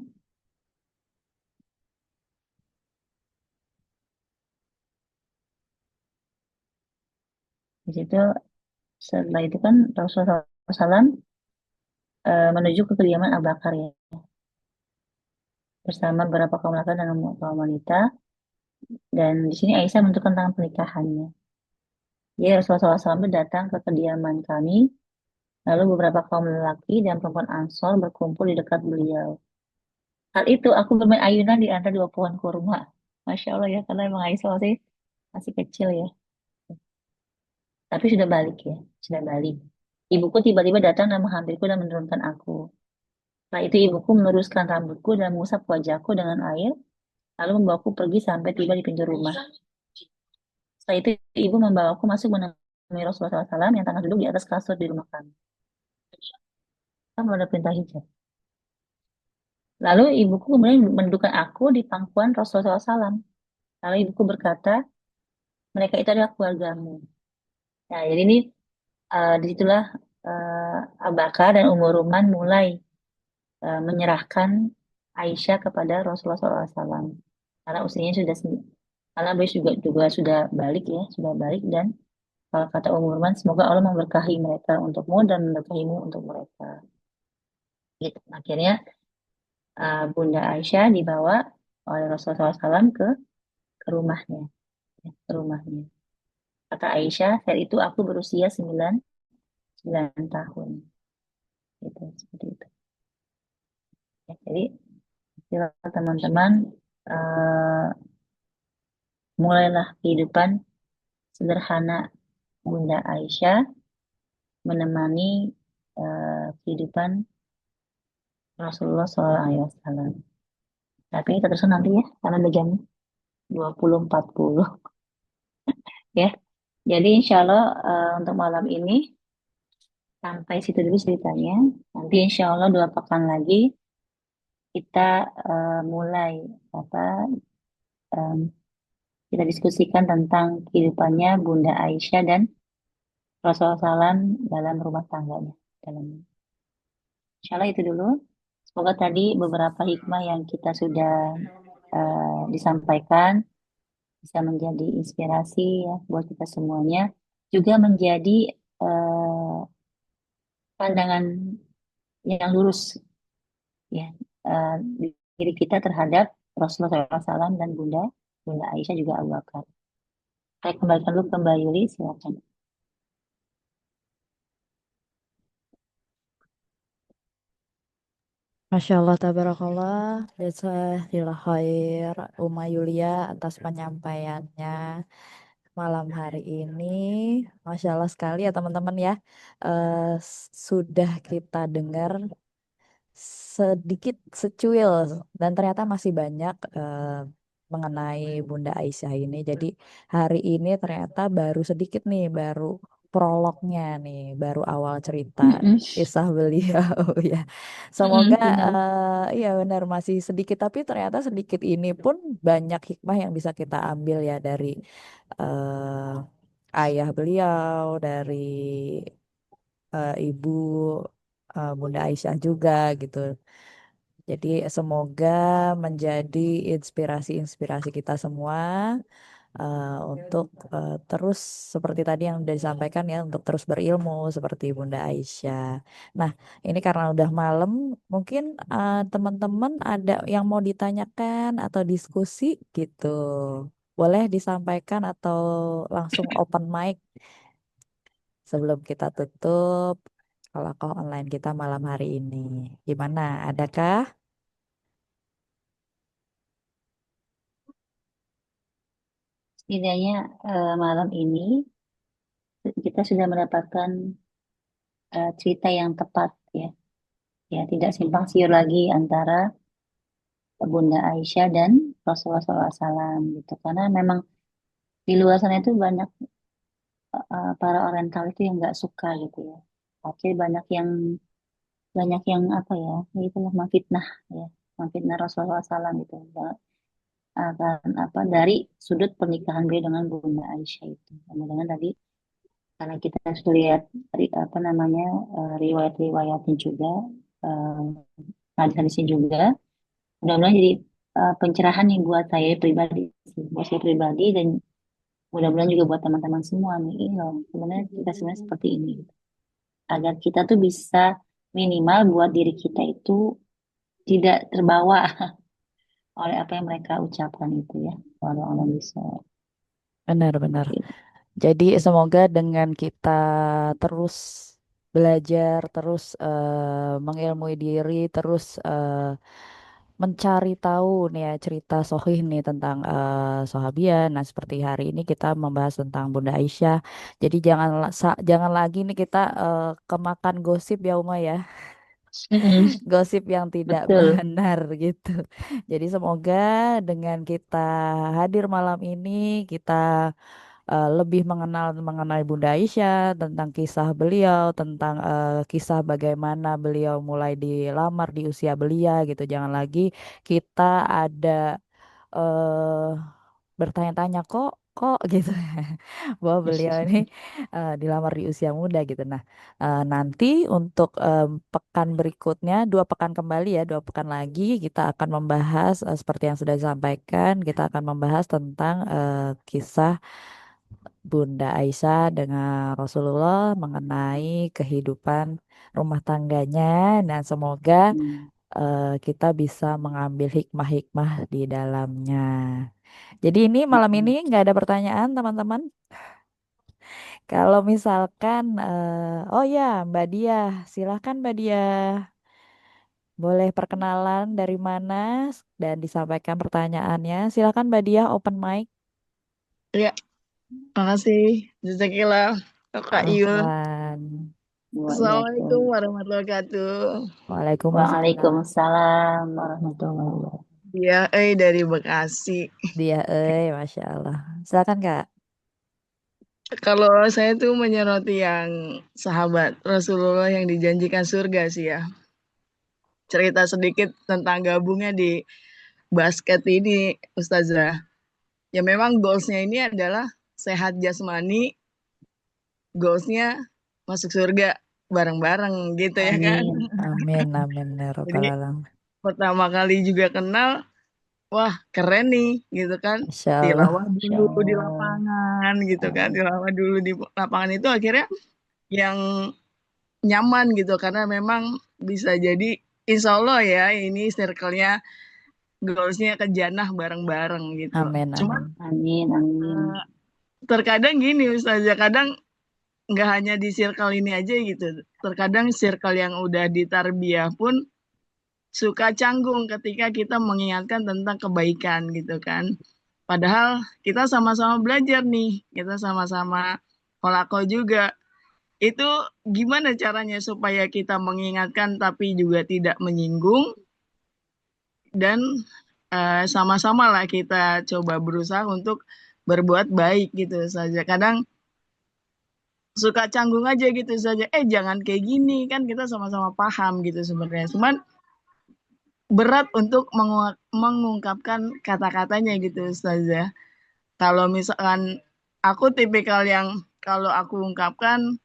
A: di situ setelah itu kan Rasulullah SAW menuju ke kediaman Abu Bakar ya bersama beberapa kaum laki dan kaum wanita dan di sini Aisyah menentukan tanggal pernikahannya. Jadi Rasulullah SAW datang ke kediaman kami, lalu beberapa kaum lelaki dan perempuan Ansor berkumpul di dekat beliau. Hal itu aku bermain ayunan di antara dua pohon kurma. Masya Allah ya, karena emang Aisyah masih kecil ya. Tapi sudah balik ya, sudah balik. Ibuku tiba-tiba datang dan menghampiriku dan menurunkan aku. Setelah itu ibuku meluruskan rambutku dan mengusap wajahku dengan air, lalu membawaku pergi sampai tiba di pintu rumah. Setelah itu ibu membawaku masuk menemui Rasulullah SAW yang tengah duduk di atas kasur di rumah kami. Kan belum ada perintah hijab. Lalu ibuku kemudian mendudukkan aku di pangkuan Rasulullah SAW. Lalu ibuku berkata, mereka itu adalah keluargamu. Nah, jadi ini disitulah Abu Bakar dan Umar Ruman mulai menyerahkan Aisyah kepada Rasulullah SAW. Karena usianya karena beliau juga sudah balik ya, sudah balik dan kalau kata Umar Ruman, semoga Allah memberkahi mereka untukmu dan memberkahimu untuk mereka. Gitu. Akhirnya Bunda Aisyah dibawa oleh Rasulullah SAW ke rumahnya, ya, ke rumahnya. Kata Aisyah, saat itu aku berusia 9 tahun. Gitu, seperti itu. Ya, jadi silakan teman-teman eh, mulailah kehidupan sederhana Bunda Aisyah menemani kehidupan Rasulullah SAW. Tapi kita terus nanti ya, karena udah jam 20.40 ya. Jadi insya Allah untuk malam ini sampai situ dulu ceritanya. Nanti insya Allah 2 pekan lagi kita mulai apa em, kita diskusikan tentang kehidupannya Bunda Aisyah dan Rasulullah SAW dalam rumah tangganya. Dalam, insya Allah itu dulu. Semoga tadi beberapa hikmah yang kita sudah disampaikan bisa menjadi inspirasi ya buat kita semuanya. Juga menjadi eh, pandangan yang lurus ya eh, diri kita terhadap Rasulullah SAW dan Bunda Bunda Aisyah juga Abu Bakar. Saya kembalikan dulu ke Mbak Yuli, silakan.
B: Masya Allah, tabarakallah. Jazakallah khair, Uma Yulia atas penyampaiannya malam hari ini. Masya Allah sekali ya teman-teman ya. Sudah kita dengar sedikit secuil dan ternyata masih banyak mengenai Bunda Aisyah ini. Jadi hari ini ternyata baru sedikit nih, baru prolognya nih, baru awal cerita
A: Mm-mm.
B: kisah beliau ya. Semoga
A: Mm-mm, benar.
B: iya benar masih sedikit, tapi ternyata sedikit ini pun banyak hikmah yang bisa kita ambil ya dari ayah beliau, dari ibu Bunda Aisyah juga gitu. Jadi semoga menjadi inspirasi-inspirasi kita semua untuk terus seperti tadi yang sudah disampaikan ya untuk terus berilmu seperti Bunda Aisyah. Nah, ini karena udah malam, mungkin teman-teman ada yang mau ditanyakan atau diskusi gitu. Boleh disampaikan atau langsung open mic sebelum kita tutup kalau kau online kita malam hari ini. Gimana? Adakah?
A: Setidaknya malam ini kita sudah mendapatkan cerita yang tepat ya. Ya, tidak simpang siur lagi antara Bunda Aisyah dan Rasulullah SAW gitu. Karena memang di luar sana itu banyak para oriental itu yang nggak suka gitu ya. Oke, banyak yang apa ya, itu memfitnah ya, memfitnah Rasulullah SAW gitu. Akan apa dari sudut pernikahan beliau dengan Bunda Aisyah itu. Kemudian tadi karena kita sudah lihat apa namanya riwayat-riwayatnya juga, eh, hadis-hadisnya juga, mudah-mudahan jadi pencerahan nih buat saya pribadi, buat saya pribadi dan mudah-mudahan juga buat teman-teman semua nih. Ini loh, sebenarnya kita sebenarnya seperti ini, gitu. Agar kita tuh bisa minimal buat diri kita itu tidak terbawa oleh apa yang mereka ucapkan itu ya. Walau alam bisa.
B: Benar-benar. Jadi semoga dengan kita terus belajar, terus mengilmui diri, terus mencari tahu nih ya cerita Sohih nih tentang Sahabiah. Nah seperti hari ini kita membahas tentang Bunda Aisyah. Jadi jangan lagi nih kita kemakan gosip ya Uma ya,
A: Mm-mm,
B: gosip yang tidak
A: betul.
B: benar gitu. Jadi semoga dengan kita hadir malam ini kita lebih mengenal mengenai Bunda Aisyah, tentang kisah beliau, tentang kisah bagaimana beliau mulai dilamar di usia belia gitu. Jangan lagi kita ada eh bertanya-tanya kok gitu bahwa beliau ini dilamar di usia muda gitu. Nah, nanti untuk pekan berikutnya, 2 pekan kembali ya, 2 pekan lagi kita akan membahas seperti yang sudah disampaikan, kita akan membahas tentang kisah Bunda Aisyah dengan Rasulullah mengenai kehidupan rumah tangganya dan semoga
A: Hmm.
B: kita bisa mengambil hikmah-hikmah di dalamnya. Jadi ini malam ini
A: Mm-mm.
B: nggak ada pertanyaan teman-teman. Kalau misalkan, oh ya Mbak Diah, silahkan Mbak Diah. Boleh perkenalan dari mana dan disampaikan pertanyaannya. Silahkan Mbak Diah open mic.
C: Ya, makasih. Jazakillah, Kak Yul.
B: Afwan.
C: Assalamualaikum
A: Waalaikum.
C: warahmatullahi wabarakatuh.
B: Waalaikumsalam.
A: Waalaikumsalam warahmatullahi wabarakatuh.
C: Ya, dari Bekasi.
B: Dia, Masya Allah. Silakan Kak.
C: Kalau saya tuh menyoroti yang sahabat Rasulullah yang dijanjikan surga sih ya. Cerita sedikit tentang gabungnya di basket ini, Ustazah. Ya memang goalsnya ini adalah sehat jasmani, goalsnya masuk surga bareng-bareng gitu ya kan.
A: Amin.
B: Amin, amin, ya
C: Jadi
B: Rabbal Alamin.
C: pertama kali juga kenal, wah keren nih gitu kan,
B: Masya Allah.
C: tilawah
A: Insya
C: dulu di
A: Allah.
C: lapangan gitu kan,
A: Amin.
C: tilawah dulu di lapangan itu akhirnya yang nyaman gitu karena memang bisa jadi insya Allah ya ini circle-nya goals-nya ke jannah bareng-bareng gitu.
B: Amin,
C: Cuman
B: amin.
A: Amin.
C: eh,
A: Amin.
C: terkadang gini Ustazah, kadang nggak hanya di circle ini aja gitu, terkadang circle yang udah ditarbiyah pun suka canggung ketika kita mengingatkan tentang kebaikan gitu kan. Padahal kita sama-sama belajar nih, kita sama-sama kolako juga. Itu gimana caranya supaya kita mengingatkan tapi juga tidak menyinggung dan sama-sama lah kita coba berusaha untuk berbuat baik gitu saja. Kadang suka canggung aja gitu saja. Jangan kayak gini kan kita sama-sama paham gitu sebenarnya. Cuman berat untuk mengungkapkan kata-katanya gitu saja. Kalau misalkan aku tipikal yang kalau aku ungkapkan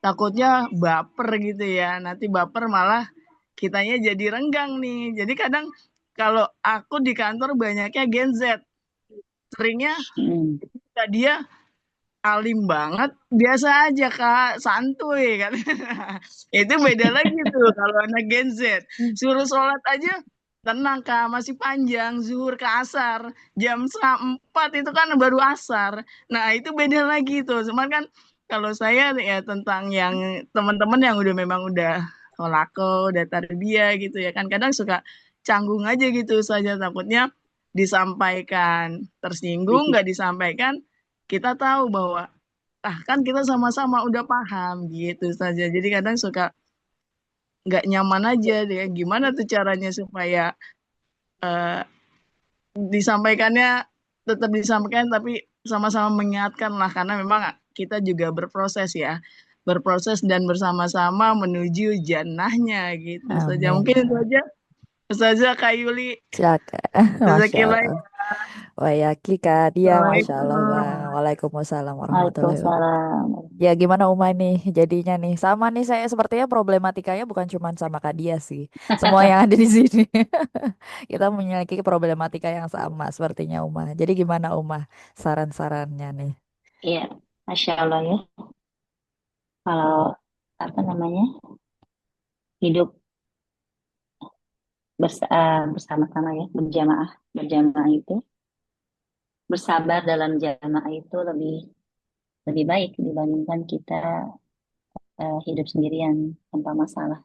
C: takutnya baper gitu ya. Nanti baper malah kitanya jadi renggang nih. Jadi kadang kalau aku di kantor banyaknya Gen Z. Seringnya
A: Mm.
C: dia alim banget, biasa aja Kak, santuy kan. Itu beda lagi tuh kalau anak Gen Z. Suruh sholat aja tenang Kak, masih panjang, zuhur ke asar. Jam 4 itu kan baru asar. Nah itu beda lagi tuh. Cuman kan kalau saya ya tentang yang teman-teman yang memang udah kolako, udah tarbiyah gitu ya kan. Kadang suka canggung aja gitu saja takutnya disampaikan tersinggung, nggak disampaikan kita tahu bahwa kan kita sama-sama udah paham gitu saja. Jadi kadang suka nggak nyaman aja deh. Gimana tuh caranya supaya eh, disampaikannya tetap disampaikan tapi sama-sama mengingatkan lah karena memang kita juga berproses ya. Berproses dan bersama-sama menuju jannahnya gitu saja.
B: Amin.
C: Mungkin itu aja. Saja Kak Yuli.
B: Silakan. Masya
C: Jazakillah.
B: Allah. Wayaki Kak dia, Masya Allah Bang.
C: Assalamualaikum.
B: Waalaikumsalam warahmatullahi wabarakatuh.
A: Waalaikumsalam.
B: Ya gimana Uma nih jadinya nih. Sama nih saya sepertinya problematikanya bukan cuma sama Kak dia sih. Semua yang ada di sini. Kita memiliki problematika yang sama sepertinya Uma. Jadi gimana Uma saran-sarannya nih?
A: Iya, Masya Allah ya. Kalau apa namanya hidup bersama-sama ya, berjamaah itu bersabar dalam jamaah itu lebih lebih baik dibandingkan kita hidup sendirian tanpa masalah.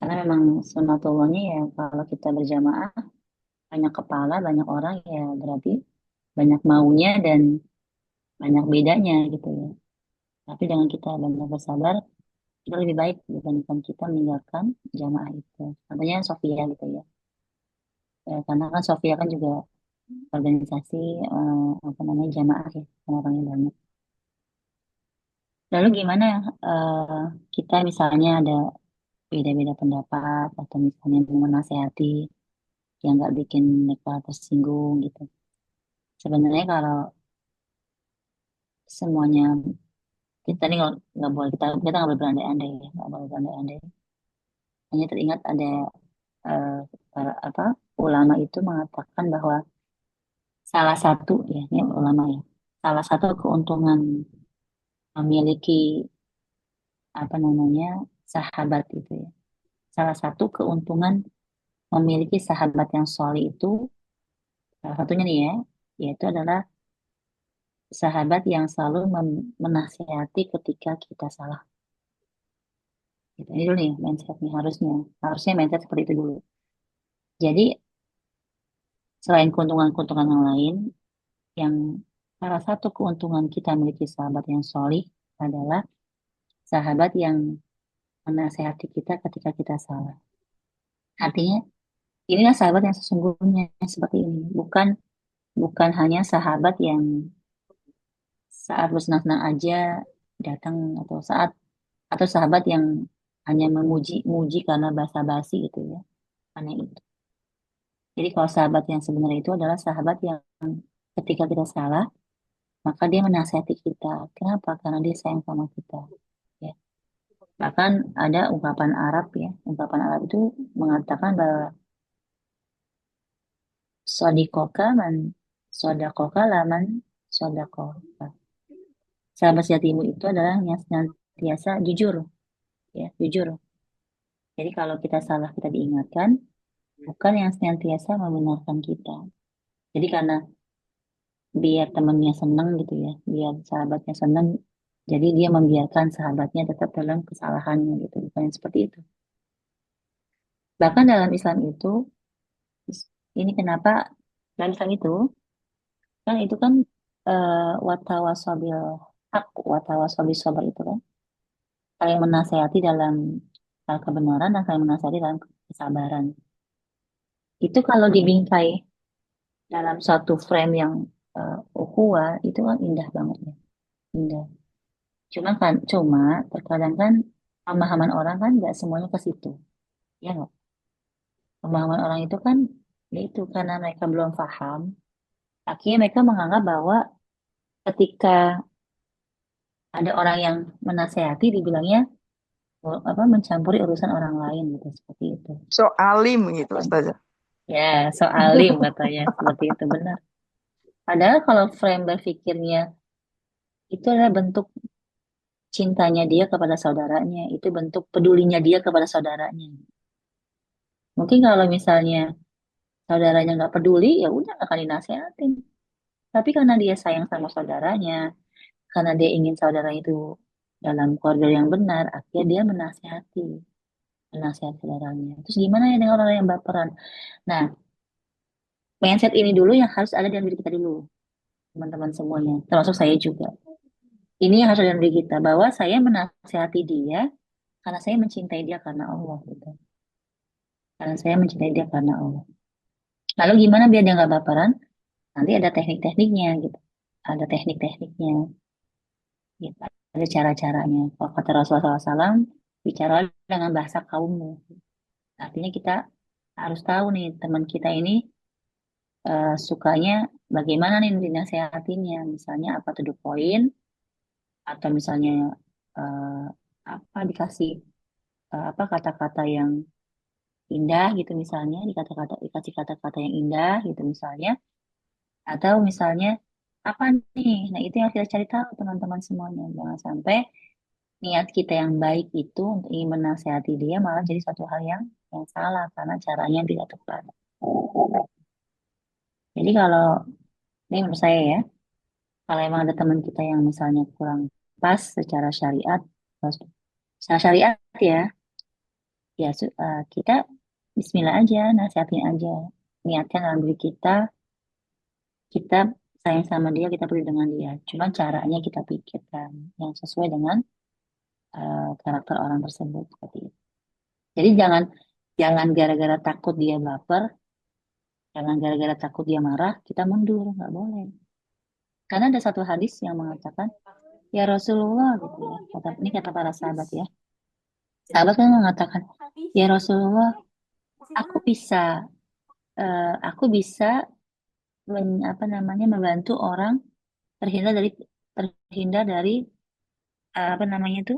A: Karena memang sunatullahnya ya kalau kita berjamaah banyak kepala, banyak orang ya berarti banyak maunya dan banyak bedanya gitu ya. Tapi dengan kita banyak bersabar, itu lebih baik dibandingkan kita meninggalkan jamaah itu. Contohnya Sofia gitu ya. Karena kan Sofia kan juga organisasi apa namanya jamaah ya, orang-orangnya banyak. Lalu gimana eh, kita misalnya ada beda-beda pendapat atau misalnya mau menasehati yang nggak bikin mereka tersinggung gitu. Sebenarnya kalau semuanya kita ini nggak boleh kita nggak boleh berandai-andai ya, nggak boleh berandai-andai. Hanya teringat ada apa ulama itu mengatakan bahwa salah satu ya ini ulama ya salah satu keuntungan memiliki apa namanya sahabat itu ya salah satu keuntungan memiliki sahabat yang soleh itu salah satunya nih ya yaitu adalah sahabat yang selalu menasihati ketika kita salah. Gitu. Ini dulu nih mindsetnya harusnya mindset seperti itu dulu. Jadi selain keuntungan-keuntungan yang lain, yang salah satu keuntungan kita memiliki sahabat yang solih adalah sahabat yang menasehati kita ketika kita salah. Artinya inilah sahabat yang sesungguhnya seperti ini, bukan bukan hanya sahabat yang saat bersenang-senang aja datang atau sahabat yang hanya memuji karena basa-basi gitu ya. Aneh itu. Jadi kalau sahabat yang sebenarnya itu adalah sahabat yang ketika kita salah, maka dia menasihati kita. Kenapa? Karena dia sayang sama kita. Ya. Bahkan ada ungkapan Arab ya. Ungkapan Arab itu mengatakan bahwa sodikoka man sodakoka laman sodakoka. Sahabat sejatimu itu adalah yang senantiasa jujur. Ya, jujur. Jadi kalau kita salah kita diingatkan, bukan yang senantiasa membenarkan kita. Jadi karena biar temennya seneng gitu ya, biar sahabatnya seneng, jadi dia membiarkan sahabatnya tetap dalam kesalahannya gitu, bukan yang seperti itu. Bahkan dalam Islam itu, ini kenapa dalam Islam itu, kan itu kan watawasobil hak, watawasobil sabar itu kan, saling menasehati dalam hal kebenaran dan saling menasehati dalam kesabaran. Itu kalau dibingkai dalam suatu frame yang ukhuwah itu kan indah banget ya, indah. Cuma terkadang kan pemahaman orang kan nggak semuanya ke situ, ya nggak? Pemahaman orang itu kan ya itu karena mereka belum paham, akhirnya mereka menganggap bahwa ketika ada orang yang menasehati dibilangnya apa mencampuri urusan orang lain gitu seperti itu.
C: So alim gitu, Ustazah.
A: Ya, soalim katanya seperti itu benar. Padahal kalau frame berpikirnya itu adalah bentuk cintanya dia kepada saudaranya, itu bentuk pedulinya dia kepada saudaranya. Mungkin kalau misalnya saudaranya nggak peduli, ya udah nggak akan dinasehatin. Tapi karena dia sayang sama saudaranya, karena dia ingin saudara itu dalam koridor yang benar, akhirnya dia menasehati saudaranya. Terus gimana ya dengan orang yang baperan? Nah, mindset ini dulu yang harus ada di dalam diri kita dulu, teman-teman semuanya, termasuk saya juga. Ini yang harus ada dalam diri kita, bahwa saya menasehati dia karena saya mencintai dia karena Allah gitu. Karena saya mencintai dia karena Allah. Lalu gimana biar dia nggak baperan? Nanti ada teknik-tekniknya gitu. Ada teknik-tekniknya gitu. Ada cara-caranya. Kalau kata Rasulullah SAW, bicara dengan bahasa kaummu. Artinya kita harus tahu nih teman kita ini sukanya bagaimana nih dinasehatinya. Misalnya apa to the point atau misalnya eh, apa dikasih apa kata-kata yang indah gitu misalnya dikasih kata-kata yang indah gitu misalnya atau misalnya apa nih nah itu yang kita cari tahu teman-teman semuanya jangan sampai niat kita yang baik itu untuk ingin menasehati dia malah jadi satu hal yang salah karena caranya yang tidak tepat. Jadi kalau ini menurut saya ya, kalau emang ada teman kita yang misalnya kurang pas secara syariat, terus secara syariat ya, kita Bismillah aja, nasihatin aja, niatkan dalam diri kita, kita sayang sama dia, kita peduli dengan dia. Cuma caranya kita pikirkan yang sesuai dengan karakter orang tersebut seperti itu. Jadi jangan jangan gara-gara takut dia baper, jangan gara-gara takut dia marah, kita mundur, nggak boleh. Karena ada satu hadis yang mengatakan, ya Rasulullah gitu ya. Ini kata para sahabat ya. Sahabat kan mengatakan, ya Rasulullah, aku bisa aku bisa apa namanya membantu orang terhindar dari terhindar dari apa namanya itu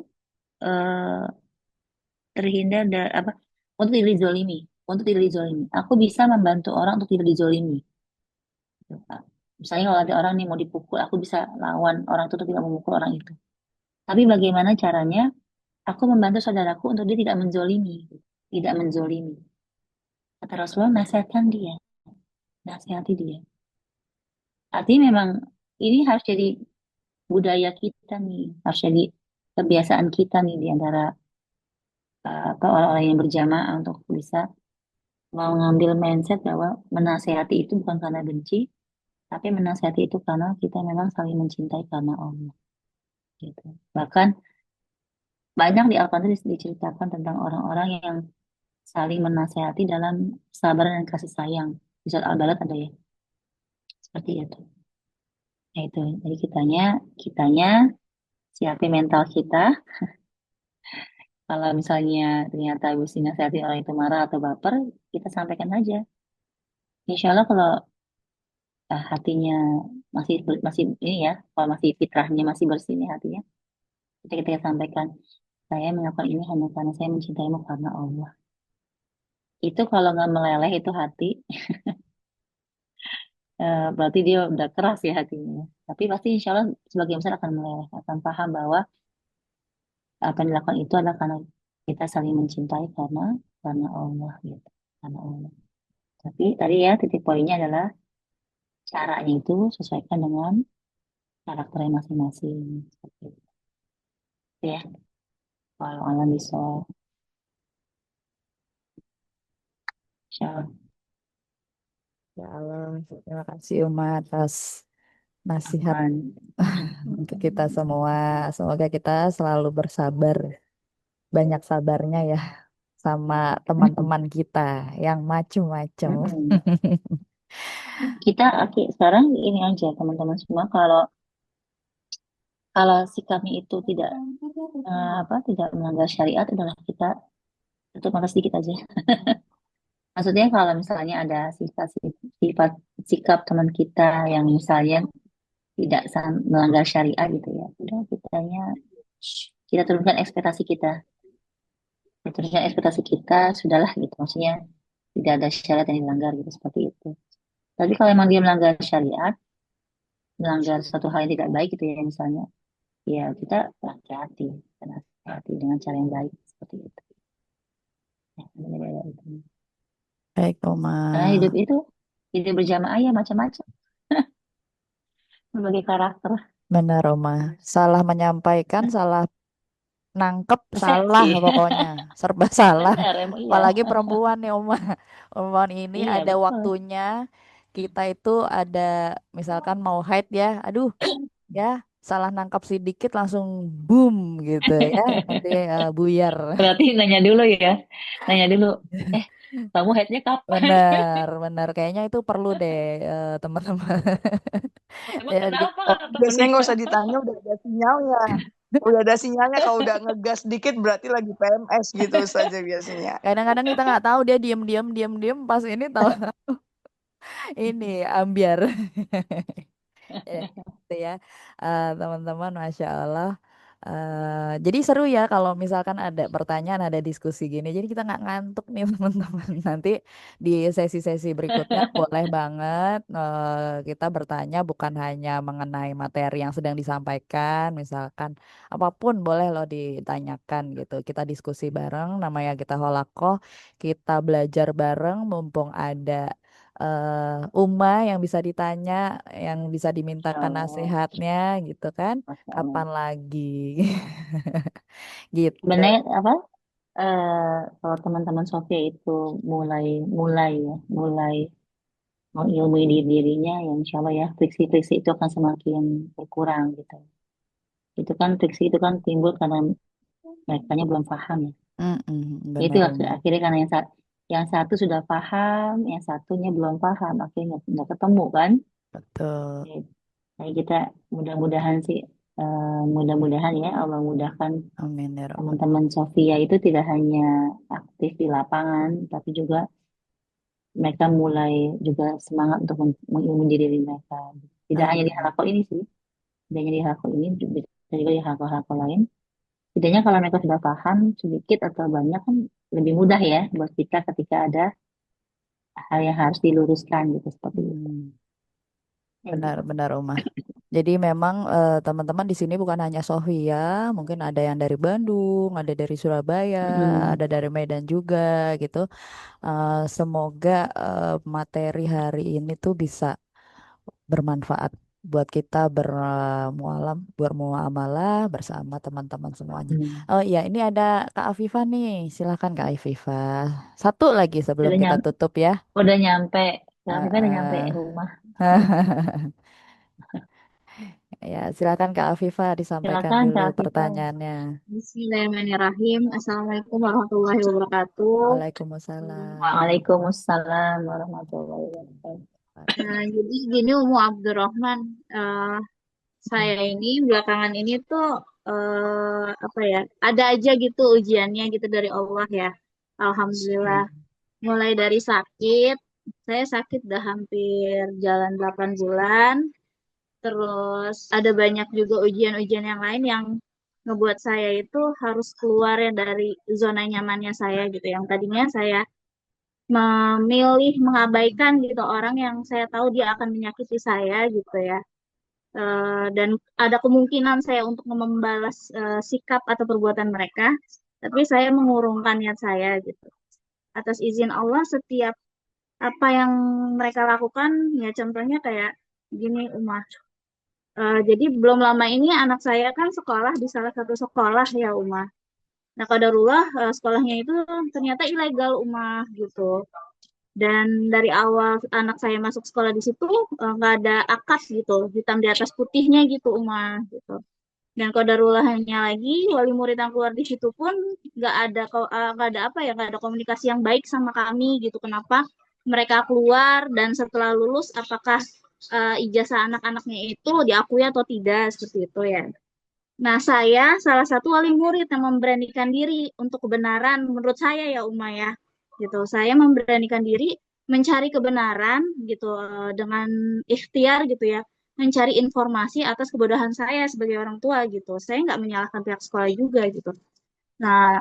A: eh, terhindar dari apa untuk tidak dizolimi untuk tidak dizolimi aku bisa membantu orang untuk tidak dizolimi gitu, Kak. Misalnya kalau ada orang nih mau dipukul aku bisa lawan orang itu untuk tidak memukul orang itu tapi bagaimana caranya aku membantu saudaraku untuk dia tidak menzolimi tidak menzolimi kata Rasulullah nasihatkan dia nasihati dia artinya memang ini harus jadi budaya kita nih harus jadi kebiasaan kita nih di antara apa orang-orang yang berjamaah untuk bisa mau ngambil mindset bahwa menasehati itu bukan karena benci, tapi menasehati itu karena kita memang saling mencintai karena Allah. Gitu. Bahkan banyak di Al-Quran itu diceritakan tentang orang-orang yang saling menasehati dalam sabar dan kasih sayang. Di surat Al-Balad ada ya, seperti itu. Nah itu, jadi kitanya siapin mental kita. Kalau misalnya ternyata habis dinasehati orang itu marah atau baper, kita sampaikan aja. Insya Allah kalau hatinya masih ini ya, kalau masih fitrahnya masih bersih nih hatinya, kita sampaikan, saya melakukan ini hanya karena saya mencintaimu karena Allah. Itu kalau nggak meleleh itu hati, berarti dia udah keras ya hatinya. Tapi pasti insya Allah sebagian besar akan meleleh, akan paham bahwa apa yang dilakukan itu adalah karena kita saling mencintai karena Allah gitu, karena Allah. Tapi tadi ya titik poinnya adalah caranya itu sesuaikan dengan karakternya masing-masing. Seperti itu ya. Kalau alam bisa, insya Allah.
B: Ya Allah, terima kasih Uma atas nasihat
A: Aman.
B: untuk kita semua. Semoga kita selalu bersabar, banyak sabarnya ya sama teman-teman kita yang macem-macem.
A: Mm-mm. Kita oke, sekarang ini aja teman-teman semua, kalau kalau sikapnya itu tidak tidak melanggar syariat, adalah kita tutup mata sedikit aja. Maksudnya kalau misalnya ada sifat sikap teman kita yang misalnya tidak melanggar syariat gitu ya, udah kita turunkan ekspektasi kita. Kita turunkan ekspektasi kita, sudahlah gitu. Maksudnya tidak ada syariat yang dilanggar gitu, seperti itu. Tapi kalau emang dia melanggar syariat, melanggar suatu hal yang tidak baik gitu ya misalnya, ya kita hati-hati, dan hati dengan cara yang baik seperti itu. Ya, beda-beda itu.
B: Baik, Oma.
A: Karena hidup berjamaah ya macam-macam, berbagai karakter.
B: Benar, Oma. Salah menyampaikan, salah nangkep, salah
A: Persepsi.
B: pokoknya. Serba salah.
A: Benar, emang iya.
B: Apalagi perempuan nih, Oma. Perempuan ini
A: Iya,
B: ada
A: betul.
B: waktunya. Kita itu ada, misalkan mau haid ya. Aduh, ya salah nangkap sedikit langsung boom gitu ya. Nanti buyar.
A: Berarti nanya dulu ya. Nanya dulu. Eh, kamu headnya kapan?
B: Benar, benar. Kayaknya itu perlu deh, teman-teman.
A: Emang
B: Jadi,
A: kenapa
C: Oh,
A: kata
C: biasanya
A: temennya?
C: nggak usah ditanya, udah ada sinyalnya. Udah ada sinyalnya, kalau udah ngegas dikit berarti lagi PMS gitu saja biasanya.
B: kadang-kadang kita nggak tahu dia diem-diem pas ini tahu ini ambiar. Ya, gitu ya. Teman-teman, Masya Allah. Jadi seru ya kalau misalkan ada pertanyaan, ada diskusi gini. Jadi kita nggak ngantuk nih teman-teman. Nanti di sesi-sesi berikutnya boleh banget kita bertanya bukan hanya mengenai materi yang sedang disampaikan. Misalkan apapun boleh loh ditanyakan gitu. Kita diskusi bareng, namanya kita holakoh. Kita belajar bareng mumpung ada Uma yang bisa ditanya, yang bisa
A: Masya
B: dimintakan
A: Allah.
B: nasihatnya gitu kan.
A: Masya Allah.
B: Kapan lagi? Gitu.
A: Sebenarnya apa? Kalau teman-teman Sofia itu mulai mulai ya, mulai mengilmui dirinya, ya insya Allah ya, friksi-friksi itu akan semakin berkurang gitu. Itu kan friksi itu kan timbul karena mereka belum paham ya.
B: Mm-mm,
A: Itu
B: benar Uma.
A: akhirnya karena yang satu sudah paham, yang satunya belum paham, akhirnya nggak ketemu kan.
B: Betul.
A: Jadi kita mudah-mudahan sih, mudah-mudahan ya Allah mudahkan
B: Amin ya Rabbal.
A: teman-teman Sofia itu tidak hanya aktif di lapangan, tapi juga mereka mulai juga semangat untuk mengilmu diri mereka. Tidak hanya di
B: Amin.
A: halako ini sih, tidak hanya di halako ini, bisa juga di halako-halako lain. Setidaknya kalau mereka sudah paham sedikit atau banyak kan lebih mudah ya buat kita ketika ada hal yang harus diluruskan gitu, seperti itu.
B: Hmm,
A: Ya gitu.
B: benar-benar Uma. Jadi memang teman-teman di sini bukan hanya Sofia, mungkin ada yang dari Bandung, ada dari Surabaya,
A: Mm-mm.
B: ada dari Medan juga gitu. Semoga materi hari ini tuh bisa bermanfaat buat kita bermuamalah bersama teman-teman semuanya.
A: Hmm.
B: Oh iya, ini ada Kak Afifah nih. Silakan Kak Afifah. Satu lagi sebelum
A: Udah
B: kita
A: nyampe,
B: tutup ya.
A: udah nyampe,
B: Eh,
A: kami kan udah nyampe
B: eh.
A: rumah.
B: Ya, silakan Kak Afifah disampaikan
A: Silakan
B: dulu
A: Kak Vita.
B: pertanyaannya.
D: Bismillahirrahmanirrahim. Assalamualaikum warahmatullahi wabarakatuh.
B: Waalaikumsalam.
A: Waalaikumsalam warahmatullahi wabarakatuh.
D: Jadi gini Umu Abdurrahman, saya ini belakangan ini tuh apa ya? Ada aja gitu ujiannya gitu dari Allah ya. Alhamdulillah.
A: Hmm.
D: Mulai dari sakit, saya sakit udah hampir jalan 8 bulan. Terus ada banyak juga ujian-ujian yang lain yang ngebuat saya itu harus keluar ya dari zona nyamannya saya gitu. Yang tadinya saya memilih mengabaikan gitu orang yang saya tahu dia akan menyakiti saya gitu ya. Dan ada kemungkinan saya untuk membalas sikap atau perbuatan mereka, tapi saya mengurungkan niat saya gitu. Atas izin Allah, setiap apa yang mereka lakukan, ya contohnya kayak gini, Umar. Jadi belum lama ini anak saya kan sekolah di salah satu sekolah ya, Umar. Nah, qadarullah sekolahnya itu ternyata ilegal, Umar gitu. Dan dari awal anak saya masuk sekolah di situ nggak ada akad gitu, hitam di atas putihnya gitu, Umar gitu. Dan qadarulahnya lagi, wali murid yang keluar di situ pun nggak ada apa ya, nggak ada komunikasi yang baik sama kami gitu. Kenapa mereka keluar dan setelah lulus apakah ijazah anak-anaknya itu diakui atau tidak seperti itu ya. Nah, saya salah satu wali murid yang memberanikan diri untuk kebenaran menurut saya ya Uma ya. Gitu. Saya memberanikan diri mencari kebenaran gitu dengan ikhtiar gitu ya. Mencari informasi atas kebodohan saya sebagai orang tua gitu. Saya nggak menyalahkan pihak sekolah juga gitu. Nah,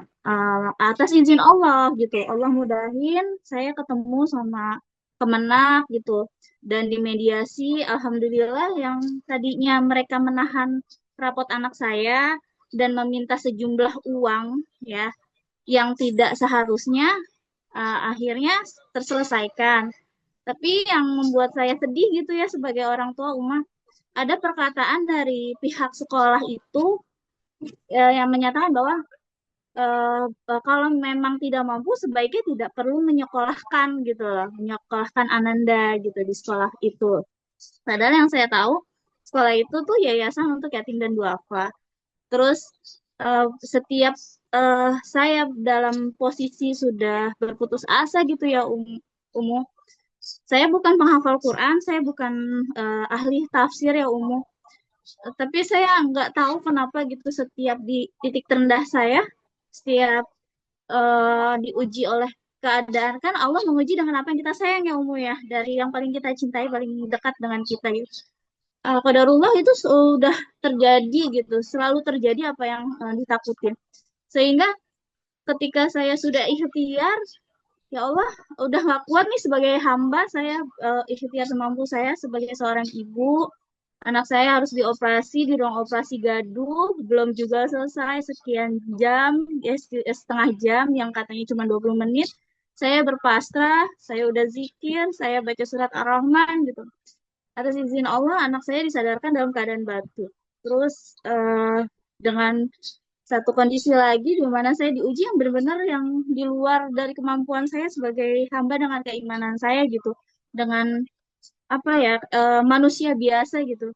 D: atas izin Allah gitu. Allah mudahin saya ketemu sama Kemenak gitu. Dan di mediasi, alhamdulillah yang tadinya mereka menahan rapot anak saya dan meminta sejumlah uang ya yang tidak seharusnya akhirnya terselesaikan. Tapi yang membuat saya sedih gitu ya sebagai orang tua Uma, ada perkataan dari pihak sekolah itu yang menyatakan bahwa kalau memang tidak mampu sebaiknya tidak perlu menyekolahkan gitu loh, menyekolahkan Ananda gitu di sekolah itu. Padahal yang saya tahu sekolah itu tuh yayasan untuk yatim dan duafa. Terus setiap saya dalam posisi sudah berputus asa gitu ya Umu. Saya bukan penghafal Quran, saya bukan ahli tafsir ya Umu. Tapi saya nggak tahu kenapa gitu setiap di titik terendah saya, setiap diuji oleh keadaan kan Allah menguji dengan apa yang kita sayang ya Umu ya dari yang paling kita cintai paling dekat dengan kita gitu. Qadarullah itu sudah terjadi gitu, selalu terjadi apa yang ditakutin. Sehingga ketika saya sudah ikhtiar, ya Allah, udah gak kuat nih sebagai hamba, saya ikhtiar semampu saya sebagai seorang ibu. Anak saya harus dioperasi di ruang operasi gaduh, belum juga selesai sekian jam, ya setengah jam yang katanya cuma 20 menit. Saya berpasrah, saya udah zikir, saya baca surat Ar-Rahman gitu. Atas izin Allah, anak saya disadarkan dalam keadaan batuk. Terus dengan satu kondisi lagi di mana saya diuji yang benar-benar yang di luar dari kemampuan saya sebagai hamba dengan keimanan saya gitu. Dengan apa ya, manusia biasa gitu.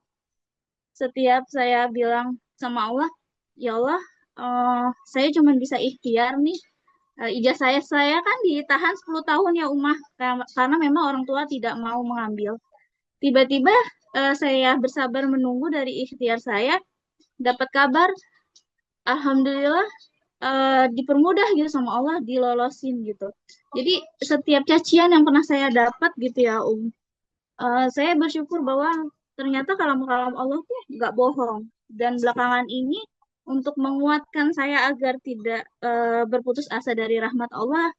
D: Setiap saya bilang sama Allah, ya Allah, saya cuma bisa ikhtiar nih. Ijazah saya kan ditahan 10 tahun ya Umah, karena memang orang tua tidak mau mengambil. Tiba-tiba saya bersabar menunggu dari ikhtiar saya, dapat kabar, alhamdulillah dipermudah gitu sama Allah, dilolosin gitu. Jadi setiap cacian yang pernah saya dapat gitu ya saya bersyukur bahwa ternyata kalam-kalam Allah tuh nggak bohong. Dan belakangan ini untuk menguatkan saya agar tidak berputus asa dari rahmat Allah,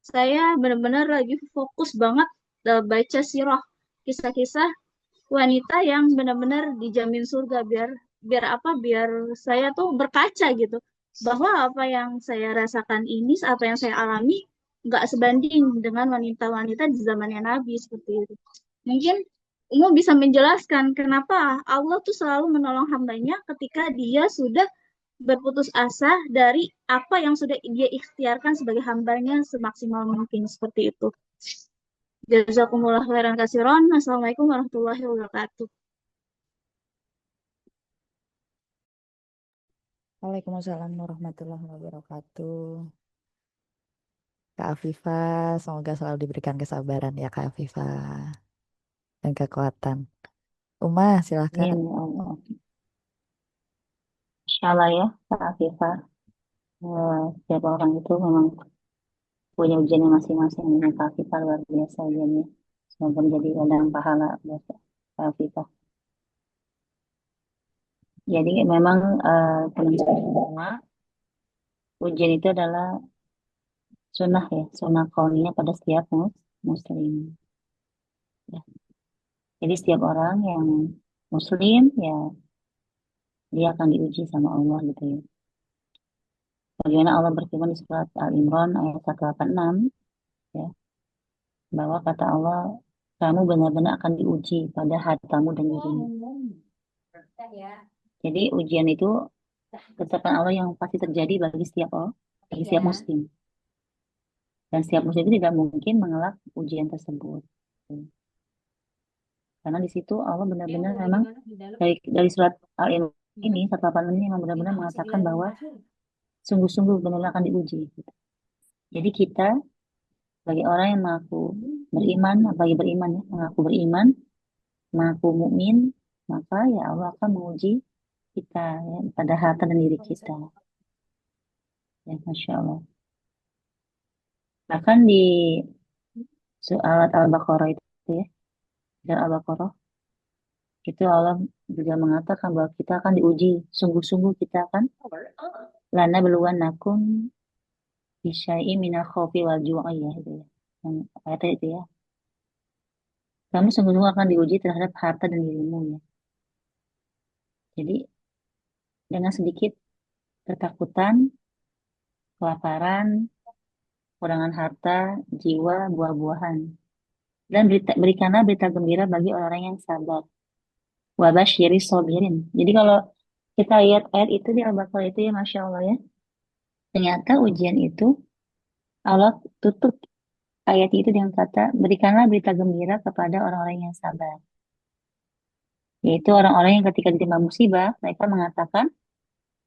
D: saya benar-benar lagi fokus banget baca sirah, kisah-kisah wanita yang benar-benar dijamin surga biar biar apa biar saya tuh berkaca gitu bahwa apa yang saya rasakan ini apa yang saya alami nggak sebanding dengan wanita-wanita di zamannya Nabi seperti itu. Mungkin Umu bisa menjelaskan kenapa Allah tuh selalu menolong hambanya ketika dia sudah berputus asa dari apa yang sudah dia ikhtiarkan sebagai hambanya semaksimal mungkin seperti itu. Jazakumullah khairan kasiron. Assalamualaikum warahmatullahi wabarakatuh.
B: Waalaikumsalam warahmatullahi wabarakatuh. Kak Afifa, semoga selalu diberikan kesabaran ya Kak Afifa dan kekuatan. Uma, silakan.
A: Amin, ya Allah. Insya Allah ya, Kak Afifah. Setiap orang itu memang punya ujiannya masing-masing. Dengan Kak Afifah luar biasa ujiannya. Semoga menjadi ladang pahala buat Kak Afifah. Jadi memang teman-teman semua, ujian itu adalah sunnah ya, sunnah kauniyah pada setiap muslim. Ya. Jadi setiap orang yang muslim ya dia akan diuji sama Allah gitu ya. Bagaimana Allah berfirman di surat Al-Imran ayat 186 ya, bahwa kata Allah kamu benar-benar akan diuji pada hartamu dan dirimu. Jadi ujian itu ketetapan Allah yang pasti terjadi bagi setiap orang, bagi setiap muslim. Dan setiap muslim itu tidak mungkin mengelak ujian tersebut. Karena di situ Allah benar-benar memang dari surat Al-Imran ini 186 ini memang benar-benar mengatakan bahwa sungguh-sungguh benar-benar akan diuji. Jadi kita bagi orang yang bagi beriman ya, mengaku beriman, mengaku mukmin, maka ya Allah akan menguji kita ya, pada harta dan diri kita. Ya, Masya Allah. Bahkan di surat Al-Baqarah itu ya, surat Al-Baqarah itu Allah juga mengatakan bahwa kita akan diuji, sungguh-sungguh kita akan lana nakum bisyai'in minal khawfi wal ju'i ya itu ya. Yang ayatnya itu ya. Kamu sungguh-sungguh akan diuji terhadap harta dan dirimu ya. Jadi dengan sedikit ketakutan, kelaparan, kurangan harta, jiwa, buah-buahan. Dan berikanlah berita gembira bagi orang yang sabar. Wabasyiri sobirin. Jadi kalau kita lihat ayat itu di Al-Baqarah itu ya Masya Allah ya. Ternyata ujian itu Allah tutup ayat itu dengan kata berikanlah berita gembira kepada orang-orang yang sabar. Yaitu orang-orang yang ketika ditimpa musibah mereka mengatakan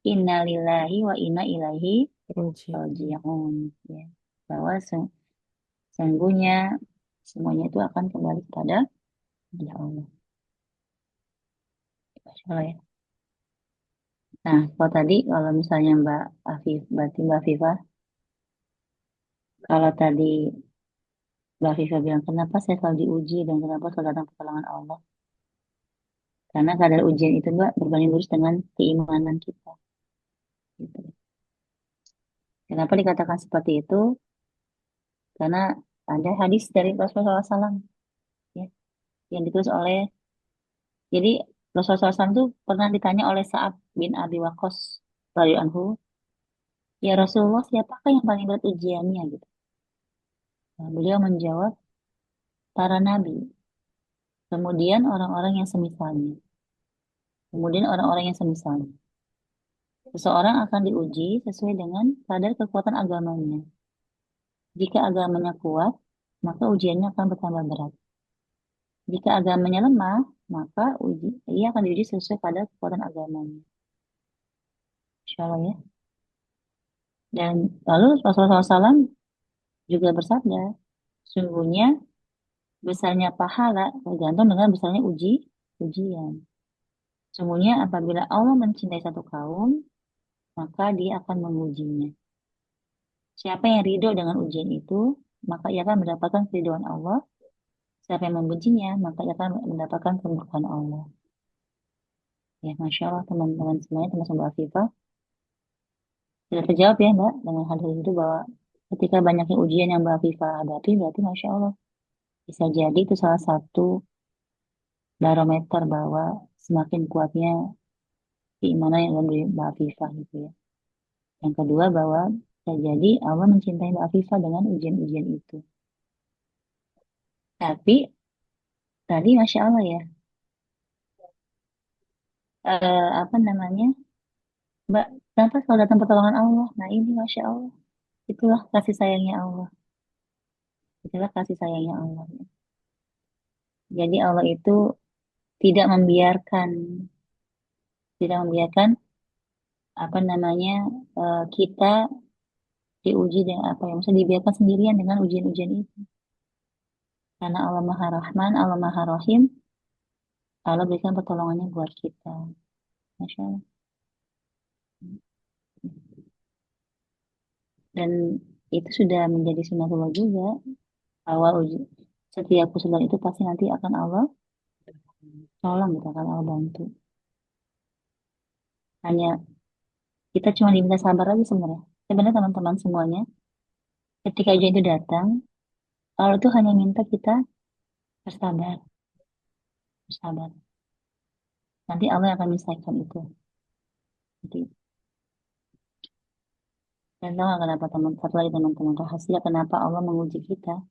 A: innalillahi wa inna ilaihi raji'un. Ya. Bahwa sesungguhnya semuanya itu akan kembali kepada Allah. Masya Allah ya. Nah, kalau misalnya berarti Mbak Afifah, kalau tadi Mbak Afifah bilang, kenapa saya selalu diuji dan kenapa selalu datang pertolongan Allah? Karena kadar ujian itu Mbak berbanding lurus dengan keimanan kita. Gitu. Kenapa dikatakan seperti itu? Karena ada hadis dari Rasulullah SAW ya, yang ditulis jadi Rasulullah SAW itu pernah ditanya oleh Sa'ad bin Abi Waqqas radhiyallahu anhu, ya Rasulullah siapakah yang paling berat ujiannya gitu. Nah, beliau menjawab, para nabi, kemudian orang-orang yang semisalnya, kemudian orang-orang yang semisalnya. Seseorang akan diuji sesuai dengan kadar kekuatan agamanya. Jika agamanya kuat, maka ujiannya akan bertambah berat. Jika agamanya lemah, maka ia akan diuji sesuai kadar kekuatan agamanya. Insya Allah ya. Dan lalu Rasulullah SAW juga bersabda, sungguhnya besarnya pahala tergantung dengan besarnya ujian. Sungguhnya apabila Allah mencintai satu kaum, maka dia akan mengujinya. Siapa yang ridho dengan ujian itu, maka ia akan mendapatkan keridhaan Allah. Siapa yang membencinya, maka ia akan mendapatkan kemurkaan Allah. Ya, Masya Allah teman-teman semuanya, termasuk Mbak Afifah. Sudah terjawab ya Mbak, dengan hal itu bahwa ketika banyaknya ujian yang Mbak Afifah hadapi, berarti Masya Allah. Bisa jadi itu salah satu barometer bahwa semakin kuatnya keimanan yang dalam diri Mbak Afifah gitu ya. Yang kedua bahwa bisa jadi Allah mencintai Mbak Afifah dengan ujian-ujian itu. Tapi tadi Masya Allah ya, apa namanya, Mbak, kenapa selalu datang pertolongan Allah? Nah ini Masya Allah, itulah kasih sayangnya Allah. Itulah kasih sayangnya Allah. Jadi Allah itu tidak membiarkan, tidak membiarkan apa namanya kita diuji dengan apa ya, maksudnya dibiarkan sendirian dengan ujian-ujian itu. Karena Allah Maha Rahman, Allah Maha Rahim, Allah berikan pertolongannya buat kita. Masya Allah. Dan itu sudah menjadi sunatullah juga. Awal setiap kesulitan itu pasti nanti akan Allah tolong, gitu, akan Allah bantu. Hanya kita cuma diminta sabar aja sebenarnya. Sebenarnya teman-teman semuanya, ketika ujian itu datang, Allah itu hanya minta kita bersabar, bersabar. Nanti Allah yang akan menyelesaikan itu. Jadi, dan tahu nggak kenapa satu lagi teman-teman rahasia kenapa Allah menguji kita?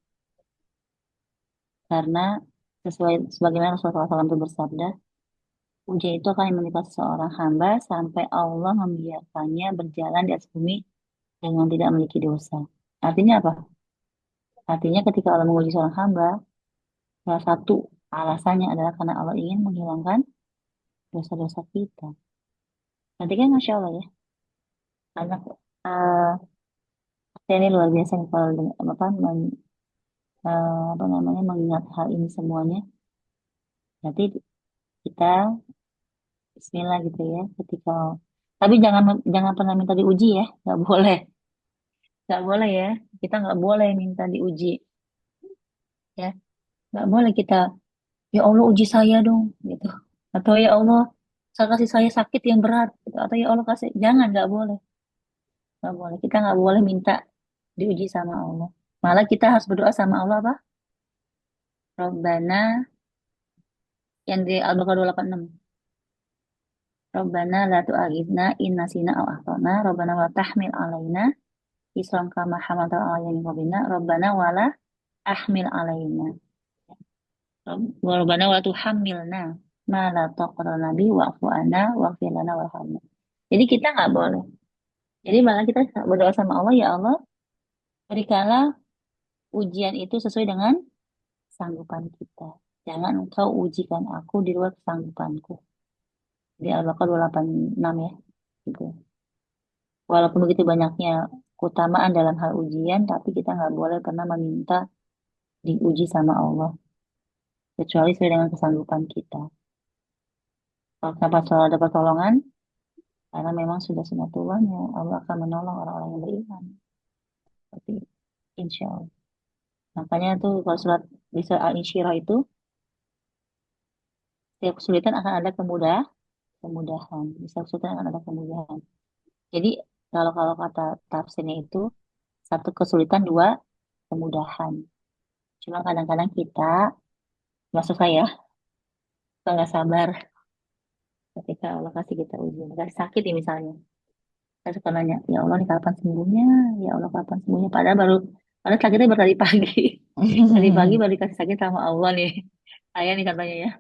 A: Karena sebagaimana Rasulullah SAW itu bersabda, ujian itu akan menimpa seseorang hamba sampai Allah membiarkannya berjalan di atas bumi dengan tidak memiliki dosa. Artinya apa? Artinya ketika Allah menguji seorang hamba, salah satu alasannya adalah karena Allah ingin menghilangkan dosa-dosa kita. Nanti kan Masya Allah ya, anak saya ini luar biasa nih kalau apa namanya mengingat hal ini semuanya. Nanti kita Bismillah gitu ya, ketika tapi jangan jangan pernah minta diuji ya, nggak boleh, nggak boleh ya, kita nggak boleh minta diuji ya, nggak boleh kita ya Allah uji saya dong gitu, atau ya Allah saya kasih saya sakit yang berat gitu. Atau ya Allah kasih, jangan, nggak boleh, kita nggak boleh minta diuji sama Allah, malah kita harus berdoa sama Allah apa, Robbana, yang di Al-Baqarah 286, Robbana la tu'akhidna in nasina aw akhtana, Robbana wa tahmil alaina isran kama hamalta ala alladziina min qablina, Robbana wala ahmil alaina, Rabbana wa tuhammilna ma la taqata lana bi wa'fu anna waghfir lana warhamna. Jadi kita nggak boleh. Jadi malah kita berdoa sama Allah, ya Allah, berikanlah ujian itu sesuai dengan sanggupan kita. Jangan engkau ujikan aku di luar kesanggupanku. Di Al-Baqarah 286 ya. Gitu. Walaupun begitu banyaknya keutamaan dalam hal ujian, tapi kita nggak boleh pernah meminta diuji sama Allah. Kecuali sesuai dengan kesanggupan kita. Kalau sampai selalu ada pertolongan, karena memang sudah sunatullah ya, Allah akan menolong orang-orang yang beriman. Tapi insya Allah. Makanya tuh kalau surat di surat Al-Insyirah itu, setiap kesulitan akan ada kemudahan. Di setiap kesulitan akan ada kemudahan. Jadi kalau kalau kata tafsirnya itu, satu kesulitan, dua kemudahan. Cuma kadang-kadang kita, masuk saya, kita nggak sabar ketika Allah kasih kita ujian. Kasih sakit ya misalnya. Saya suka nanya, ya Allah ini kapan sembuhnya? Ya Allah kapan sembuhnya? Padahal sakitnya baru tadi pagi. Tadi pagi baru dikasih sakit sama Allah nih. Saya nih katanya ya.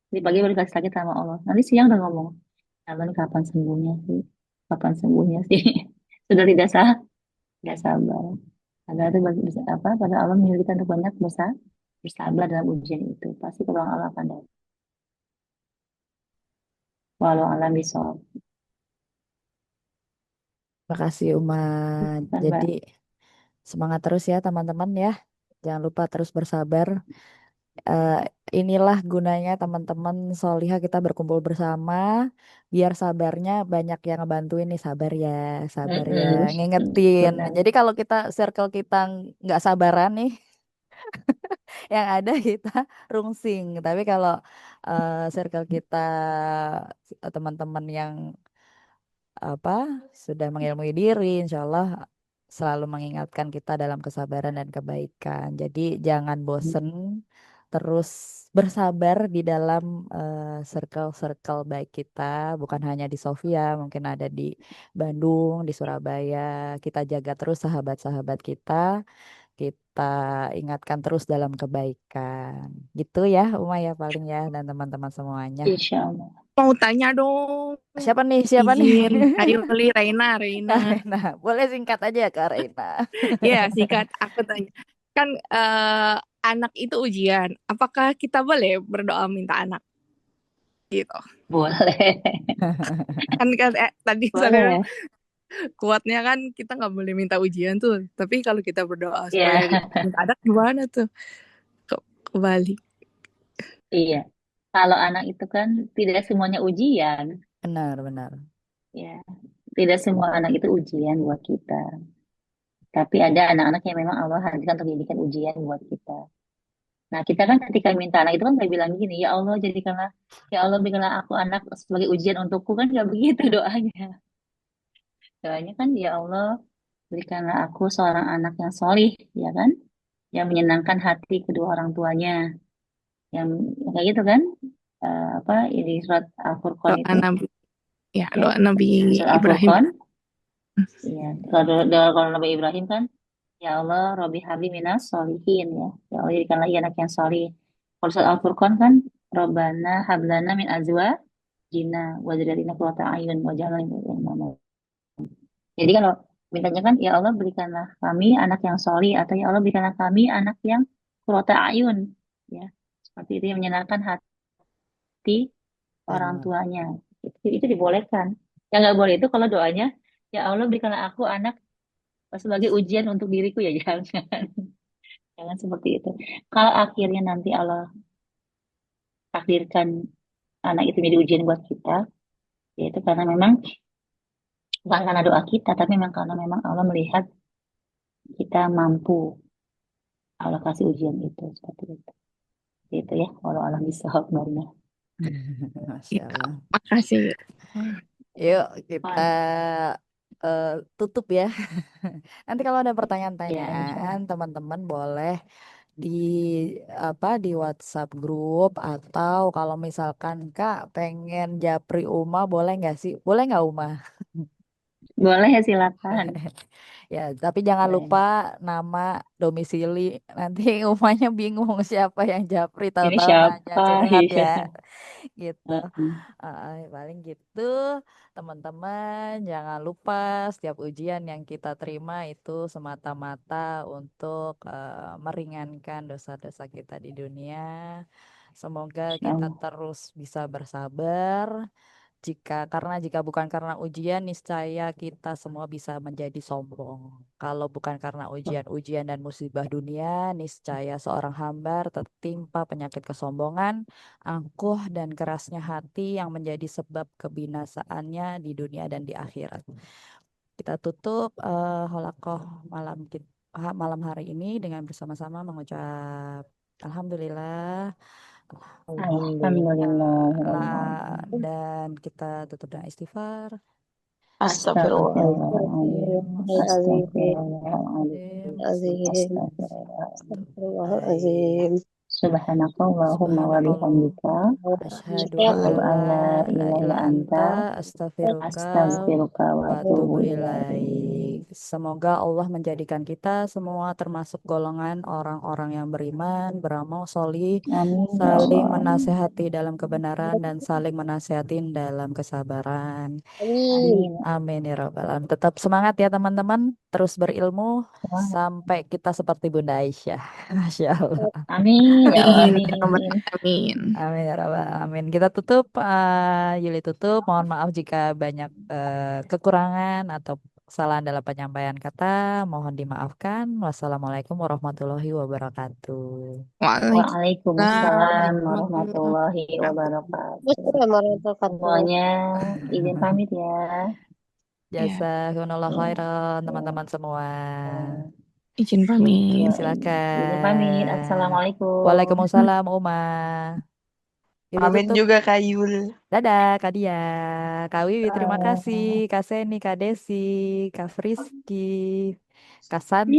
A: Tadi pagi baru dikasih sakit sama Allah. Nanti siang udah ngomong, ya Allah ini kapan sembuhnya sih? Kapan sembuhnya sih? Sudah tidak sabar. Padahal itu apa? Pada Allah menyuruh kita untuk banyak bersabar dalam ujian itu. Pasti pertolongan Allah akan datang. Walau alam bisawab.
B: Makasih Uma. Jadi
A: Sabar.
B: semangat terus ya teman-teman ya. Jangan lupa terus bersabar. Eh, inilah gunanya teman-teman Solihah kita berkumpul bersama. Biar sabarnya banyak yang ngebantuin nih, sabar ya, ngingetin.
A: Benar.
B: Jadi kalau kita circle kita nggak sabaran nih, yang ada kita rungsing. Tapi kalau circle kita teman-teman yang apa sudah mengilmui diri, insya Allah selalu mengingatkan kita dalam kesabaran dan kebaikan. Jadi jangan bosen, terus bersabar di dalam circle-circle baik kita, bukan hanya di Sofia, mungkin ada di Bandung, di Surabaya. Kita jaga terus sahabat-sahabat kita ingatkan terus dalam kebaikan. Gitu ya, Uma ya paling ya dan teman-teman semuanya.
A: Insya Allah.
C: Mau tanya dong,
B: Siapa nih? Siapa nih?
C: izin. Ayo Li, Reina.
B: Kak Reina. Boleh singkat aja ya Kak Reina.
C: Ya, sikat. Aku tanya. Kan anak itu ujian. Apakah kita boleh berdoa minta anak? Gitu.
A: Boleh.
C: Kan tadi saya
A: Boleh.
C: kuatnya kan kita nggak boleh minta ujian tuh. Tapi kalau kita berdoa supaya
A: Ya,
C: minta anak gimana tuh? Kembali.
A: iya. Kalau anak itu kan tidak semuanya ujian.
B: Benar.
A: Ya, tidak semua anak itu ujian buat kita. Tapi ada anak-anak yang memang Allah hadirkan untuk dijadikan ujian buat kita. Nah, kita kan ketika minta anak itu kan kayak bilang gini, ya Allah berikanlah aku anak sebagai ujian untukku, kan nggak begitu doanya. Doanya kan, ya Allah berikanlah aku seorang anak yang solih, ya kan? Yang menyenangkan hati kedua orang tuanya. Yang kayak gitu kan? Apa di surat Al-Furqan
C: Doa
A: itu,
C: Nabi. Ya,
A: ya.
C: doa Nabi
A: Surat
C: Ibrahim.
A: Al-Furqan, ya. Kalau Nabi Ibrahim kan, ya Allah, Robi Habli Minas Solihin ya. Ya Allah, jadikanlah ia anak yang solih. Kalau surat Al-Furqan kan, Robbana Hablana min azwa jina wajdatina qurrata ayun waj'alna lil imama. Jadi kalau mintanya kan, ya Allah berikanlah kami anak yang solih, atau ya Allah berikanlah kami anak yang qurrata ayun, ya. Seperti itu yang menyenangkan hati orang
B: Benar.
A: tuanya. Itu dibolehkan. Yang nggak boleh itu kalau doanya, ya Allah berikanlah aku anak sebagai ujian untuk diriku, ya jangan. Jangan seperti itu. Kalau akhirnya nanti Allah takdirkan anak itu menjadi ujian buat kita, ya itu karena memang bukan karena doa kita, tapi memang karena memang Allah melihat kita mampu, Allah kasih ujian itu seperti itu. Itu ya, kalau Allah bisa benar.
B: Masya
C: Ya,
B: Allah.
C: makasih.
B: Yuk kita
A: Wah,
B: eh, tutup ya. Nanti kalau ada
A: ya insya
B: pertanyaan-pertanyaan,
A: Allah.
B: teman-teman boleh di di WhatsApp grup, atau kalau misalkan Kak pengen japri Uma, boleh nggak sih? Boleh nggak Uma?
A: Boleh ya, silakan.
B: Ya, tapi jangan lupa
A: Boleh.
B: nama, domisili. Nanti Umanya bingung siapa yang japri,
A: Ini
B: tahu-tahu nanya
A: siapa?
B: curhat ya.
A: Iya.
B: Gitu.
A: Heeh.
B: Paling gitu, teman-teman. Jangan lupa setiap ujian yang kita terima itu semata-mata untuk meringankan dosa-dosa kita di dunia. Semoga
A: Insya
B: kita
A: Allah.
B: terus bisa bersabar. Jika bukan karena ujian, niscaya kita semua bisa menjadi sombong. Kalau bukan karena ujian-ujian dan musibah dunia, niscaya seorang hamba tertimpa penyakit kesombongan, angkuh dan kerasnya hati yang menjadi sebab kebinasaannya di dunia dan di akhirat. Kita tutup halakoh malam hari ini dengan bersama-sama mengucap Alhamdulillah.
A: Alhamdulillahirrahmanirrahim.
B: Dan kita tutup dengan istighfar.
C: Astagfirullahaladzim.
A: Astagfirullahaladzim.
B: Astagfirullahaladzim.
A: Astagfirullahaladzim.
B: Baik.
E: Astagfirullahaladzim.
A: Subhanakallahumma wa
B: Subhanallah.
A: bihamdika.
B: Asyhadu
A: Asyhadu
B: alla
A: an la ilaha
B: ilaha
A: illa
B: anta
A: anta.
B: astaghfiruka
A: Astaghfiruka wa
B: wa
A: atubu
B: atubu
A: ilaik.
B: ilaik. Semoga Allah menjadikan kita semua termasuk golongan orang-orang yang beriman, beramal solih,
A: Amin ya
B: saling
A: Allah. Amin.
B: menasehati dalam kebenaran dan saling menasehati dalam kesabaran.
E: Amin.
A: Amin.
B: Amin ya rabbal alamin. Tetap semangat ya teman-teman, terus berilmu
A: Semangat.
B: sampai kita seperti Bunda Aisyah. Masya Allah.
A: Amin ya Allah.
C: Amin.
A: Amin.
C: Amin.
B: Amin ya rabbal alamin. Kita tutup, Yuli tutup. Mohon maaf jika banyak kekurangan atau kesalahan dalam penyampaian kata. Mohon dimaafkan. Wassalamualaikum warahmatullahi wabarakatuh.
C: Waalaikumsalam
A: Waalaikumsalam
C: warahmatullahi
A: warahmatullahi
C: wabarakatuh.
A: wabarakatuh.
E: Wassalamualaikum warahmatullahi
A: Semuanya izin pamit ya.
C: Ya,
B: Jazakumullah
A: Ya,
B: khairan
A: ya,
B: teman-teman semua.
A: ya.
C: izin
B: Oke,
C: pamit.
A: Izin pamit.
B: silakan.
A: Assalamualaikum.
B: Waalaikumsalam Uma. Yuli
C: Pamit
B: tutup.
C: juga Kak Yul.
B: Dadah Kak Dia, Kak Wiwi terima kasih,
A: Bye.
B: Kak Seni, Kak Desi, Kak Friski, Kak
D: Iya,
B: Santi,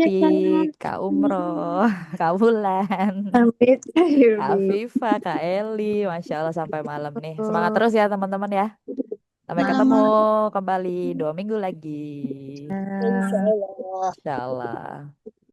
D: Kak.
B: Kak Umroh, Kak Bulan,
C: Pamit Kak
B: Kak
C: Yuli.
B: Afifa, Kak Eli. Masya Allah sampai malam nih. Semangat terus ya teman-teman ya. Sampai ketemu
D: Malam-malam.
B: kembali 2 minggu lagi.
E: Insya Allah.
B: Insya Allah.